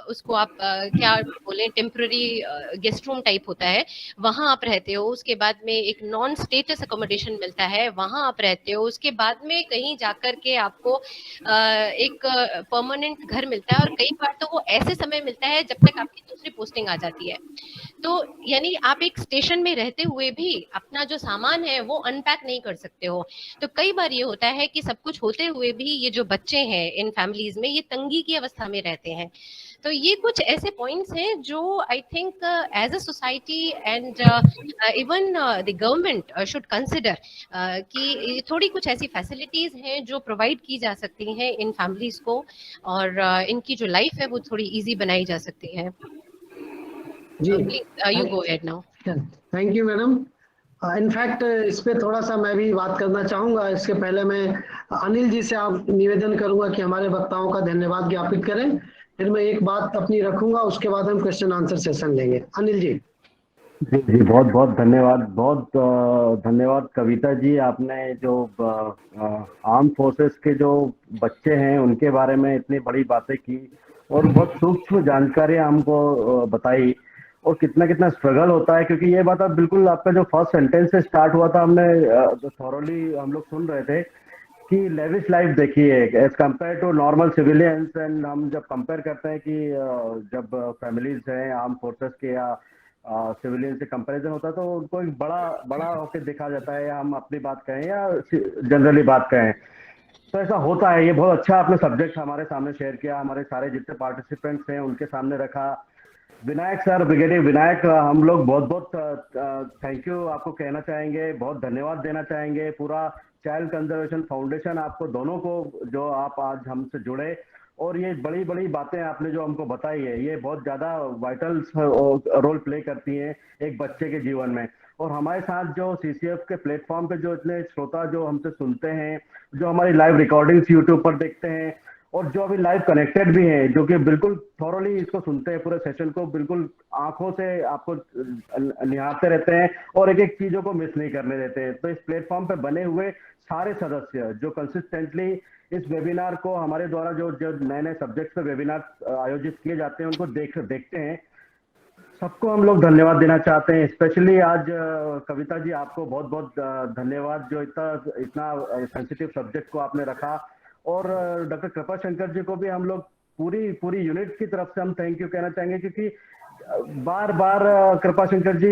उसको आप क्या बोले, टेम्पररी गेस्ट रूम टाइप होता है, वहां आप रहते हो। उसके बाद में एक नॉन स्टेटस अकोमोडेशन मिलता है, वहां आप रहते हो। उसके बाद में कहीं जाकर के आपको एक परमानेंट घर मिलता है, और कई बार तो वो ऐसे समय मिलता है जब तक आपकी दूसरी पोस्टिंग आ जाती है। तो यानी आप एक स्टेशन में रहते हुए भी अपना जो सामान है वो अनपैक नहीं कर सकते हो। तो कई बार ये होता है कि सब कुछ होते हुए भी ये जो बच्चे हैं इन फैमिलीज में, ये तंगी की अवस्था में रहते हैं। तो ये कुछ ऐसे पॉइंट्स हैं जो I think as a society and even the government should consider कि थोड़ी कुछ ऐसी फैसिलिटीज हैं जो प्रोवाइड की जा सकती हैं इन फैमिलीज को, और इनकी जो लाइफ है वो थोड़ी इजी बनाई जा सकती है। जी, please you go ahead now. Thank you madam. In fact इस पे थोड़ा सा मैं भी बात करना चाहूंगा। इसके पहले मैं अनिल जी से आप निवेदन करूंगा कि हमारे वक्ताओं का धन्यवाद ज्ञापित करें, फिर मैं एक बात अपनी रखूंगा, उसके बाद हम क्वेश्चन आंसर सेशन लेंगे। अनिल जी। जी जी, बहुत बहुत धन्यवाद। बहुत धन्यवाद कविता जी, आपने जो आर्म फोर्सेस के जो बच्चे हैं उनके बारे में इतनी बड़ी बातें की और बहुत सूक्ष्म जानकारी हमको बताई, और कितना कितना स्ट्रगल होता है। क्योंकि ये बात आप बिल्कुल, आपका जो फर्स्ट सेंटेंस से स्टार्ट हुआ था, हमने थॉरोली हम लोग सुन रहे थे कि लेविश लाइफ देखी है as compare to normal civilians. And हम जब कंपेयर करते हैं कि जब फैमिलीज हैं आर्म फोर्सेस के या सिविलियन से कंपैरिजन होता है, तो उनको एक बड़ा बड़ा होकर देखा जाता है, या हम अपनी बात कहें या जनरली बात कहें, तो ऐसा होता है। ये बहुत अच्छा आपने सब्जेक्ट हमारे सामने शेयर किया, हमारे सारे जितने पार्टिसिपेंट्स हैं उनके सामने रखा। विनायक सर, ब्रिगेडियर विनायक, हम लोग बहुत बहुत थैंक यू आपको कहना चाहेंगे, बहुत धन्यवाद देना चाहेंगे। पूरा चाइल्ड कंजर्वेशन फाउंडेशन आपको दोनों को, जो आप आज हमसे जुड़े और ये बड़ी बड़ी बातें आपने जो हमको बताई है, ये बहुत ज्यादा वाइटल रोल प्ले करती हैं एक बच्चे के जीवन में। और हमारे साथ जो सीसीएफ के प्लेटफॉर्म पे जो इतने श्रोता जो हमसे सुनते हैं, जो हमारी लाइव रिकॉर्डिंग्स यूट्यूब पर देखते हैं, और जो अभी लाइव कनेक्टेड भी हैं, जो कि बिल्कुल थॉरोली इसको सुनते हैं, पूरे सेशन को बिल्कुल आंखों से आपको निहारते रहते हैं और एक एक चीजों को मिस नहीं करने देते हैं। तो इस प्लेटफॉर्म पे बने हुए सारे सदस्य जो कंसिस्टेंटली इस वेबिनार को, हमारे द्वारा जो जो नए नए सब्जेक्ट्स पे वेबिनार आयोजित किए जाते हैं, उनको देखते हैं, सबको हम लोग धन्यवाद देना चाहते हैं। स्पेशली आज कविता जी, आपको बहुत बहुत धन्यवाद, जो इतना सेंसिटिव सब्जेक्ट को आपने रखा। और डॉक्टर कृपा शंकर जी को भी हम लोग पूरी यूनिट की तरफ से हम थैंक यू कहना चाहेंगे, क्योंकि बार बार कृपा शंकर जी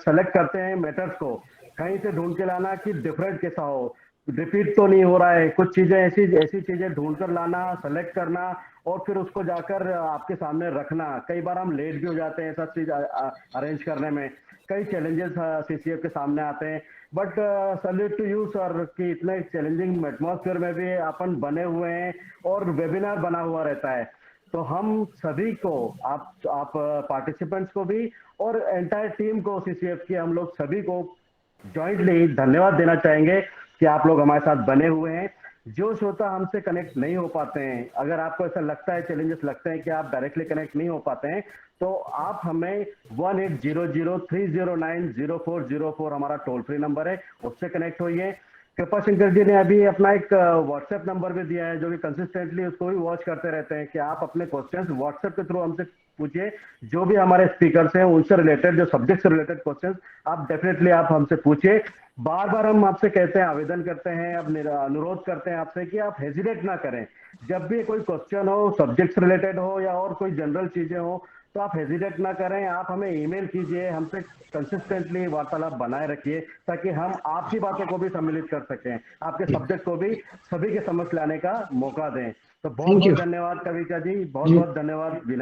सेलेक्ट करते हैं मैटर्स को, कहीं से ढूंढ के लाना कि डिफरेंट कैसा हो, रिपीट तो नहीं हो रहा है, कुछ चीजें ऐसी चीजें ढूंढ कर लाना, सेलेक्ट करना और फिर उसको जाकर आपके सामने रखना। कई बार हम लेट भी हो जाते हैं सब चीज अरेंज करने में, कई चैलेंजेस सीसीएफ के सामने आते हैं। But salute to you sir कि इतने चैलेंजिंग एटमॉस्फेयर में भी अपन बने हुए हैं और वेबिनार बना हुआ रहता है। तो हम सभी को, आप पार्टिसिपेंट्स को भी और एंटायर टीम को सीसीएफ की, हम लोग सभी को जॉइंटली धन्यवाद देना चाहेंगे कि आप लोग हमारे साथ बने हुए हैं। जो श्रोता हमसे कनेक्ट नहीं हो पाते हैं, अगर आपको ऐसा लगता है, चैलेंजेस लगते हैं कि आप डायरेक्टली कनेक्ट नहीं हो पाते हैं, तो आप हमें 1800-309-0404 हमारा टोल फ्री नंबर है, उससे कनेक्ट होइए। कृपा शंकर जी ने अभी अपना एक व्हाट्सएप नंबर भी दिया है, जो कि कंसिस्टेंटली उसको भी वॉच करते रहते हैं कि आप अपने क्वेश्चंस व्हाट्सएप के थ्रू हमसे पूछिए। जो भी हमारे स्पीकर्स हैं उनसे रिलेटेड, जो सब्जेक्ट से रिलेटेड क्वेश्चंस, आप डेफिनेटली आप हमसे पूछिए। बार बार हम आपसे कहते हैं, आवेदन करते हैं, अब अनुरोध करते हैं आपसे कि आप हेजिटेट ना करें। जब भी कोई क्वेश्चन हो, सब्जेक्ट से रिलेटेड हो या और कोई जनरल चीजें हो, तो आप हेजिटेट ना करें, आप हमें ईमेल कीजिए, हमसे कंसिस्टेंटली वार्तालाप बनाए रखिए, ताकि हम आपकी बातों को भी सम्मिलित कर सकें, आपके सब्जेक्ट को भी सभी के समझ लाने का मौका दें। तो बहुत बहुत धन्यवाद कविता जी, बहुत बहुत धन्यवाद विनायक।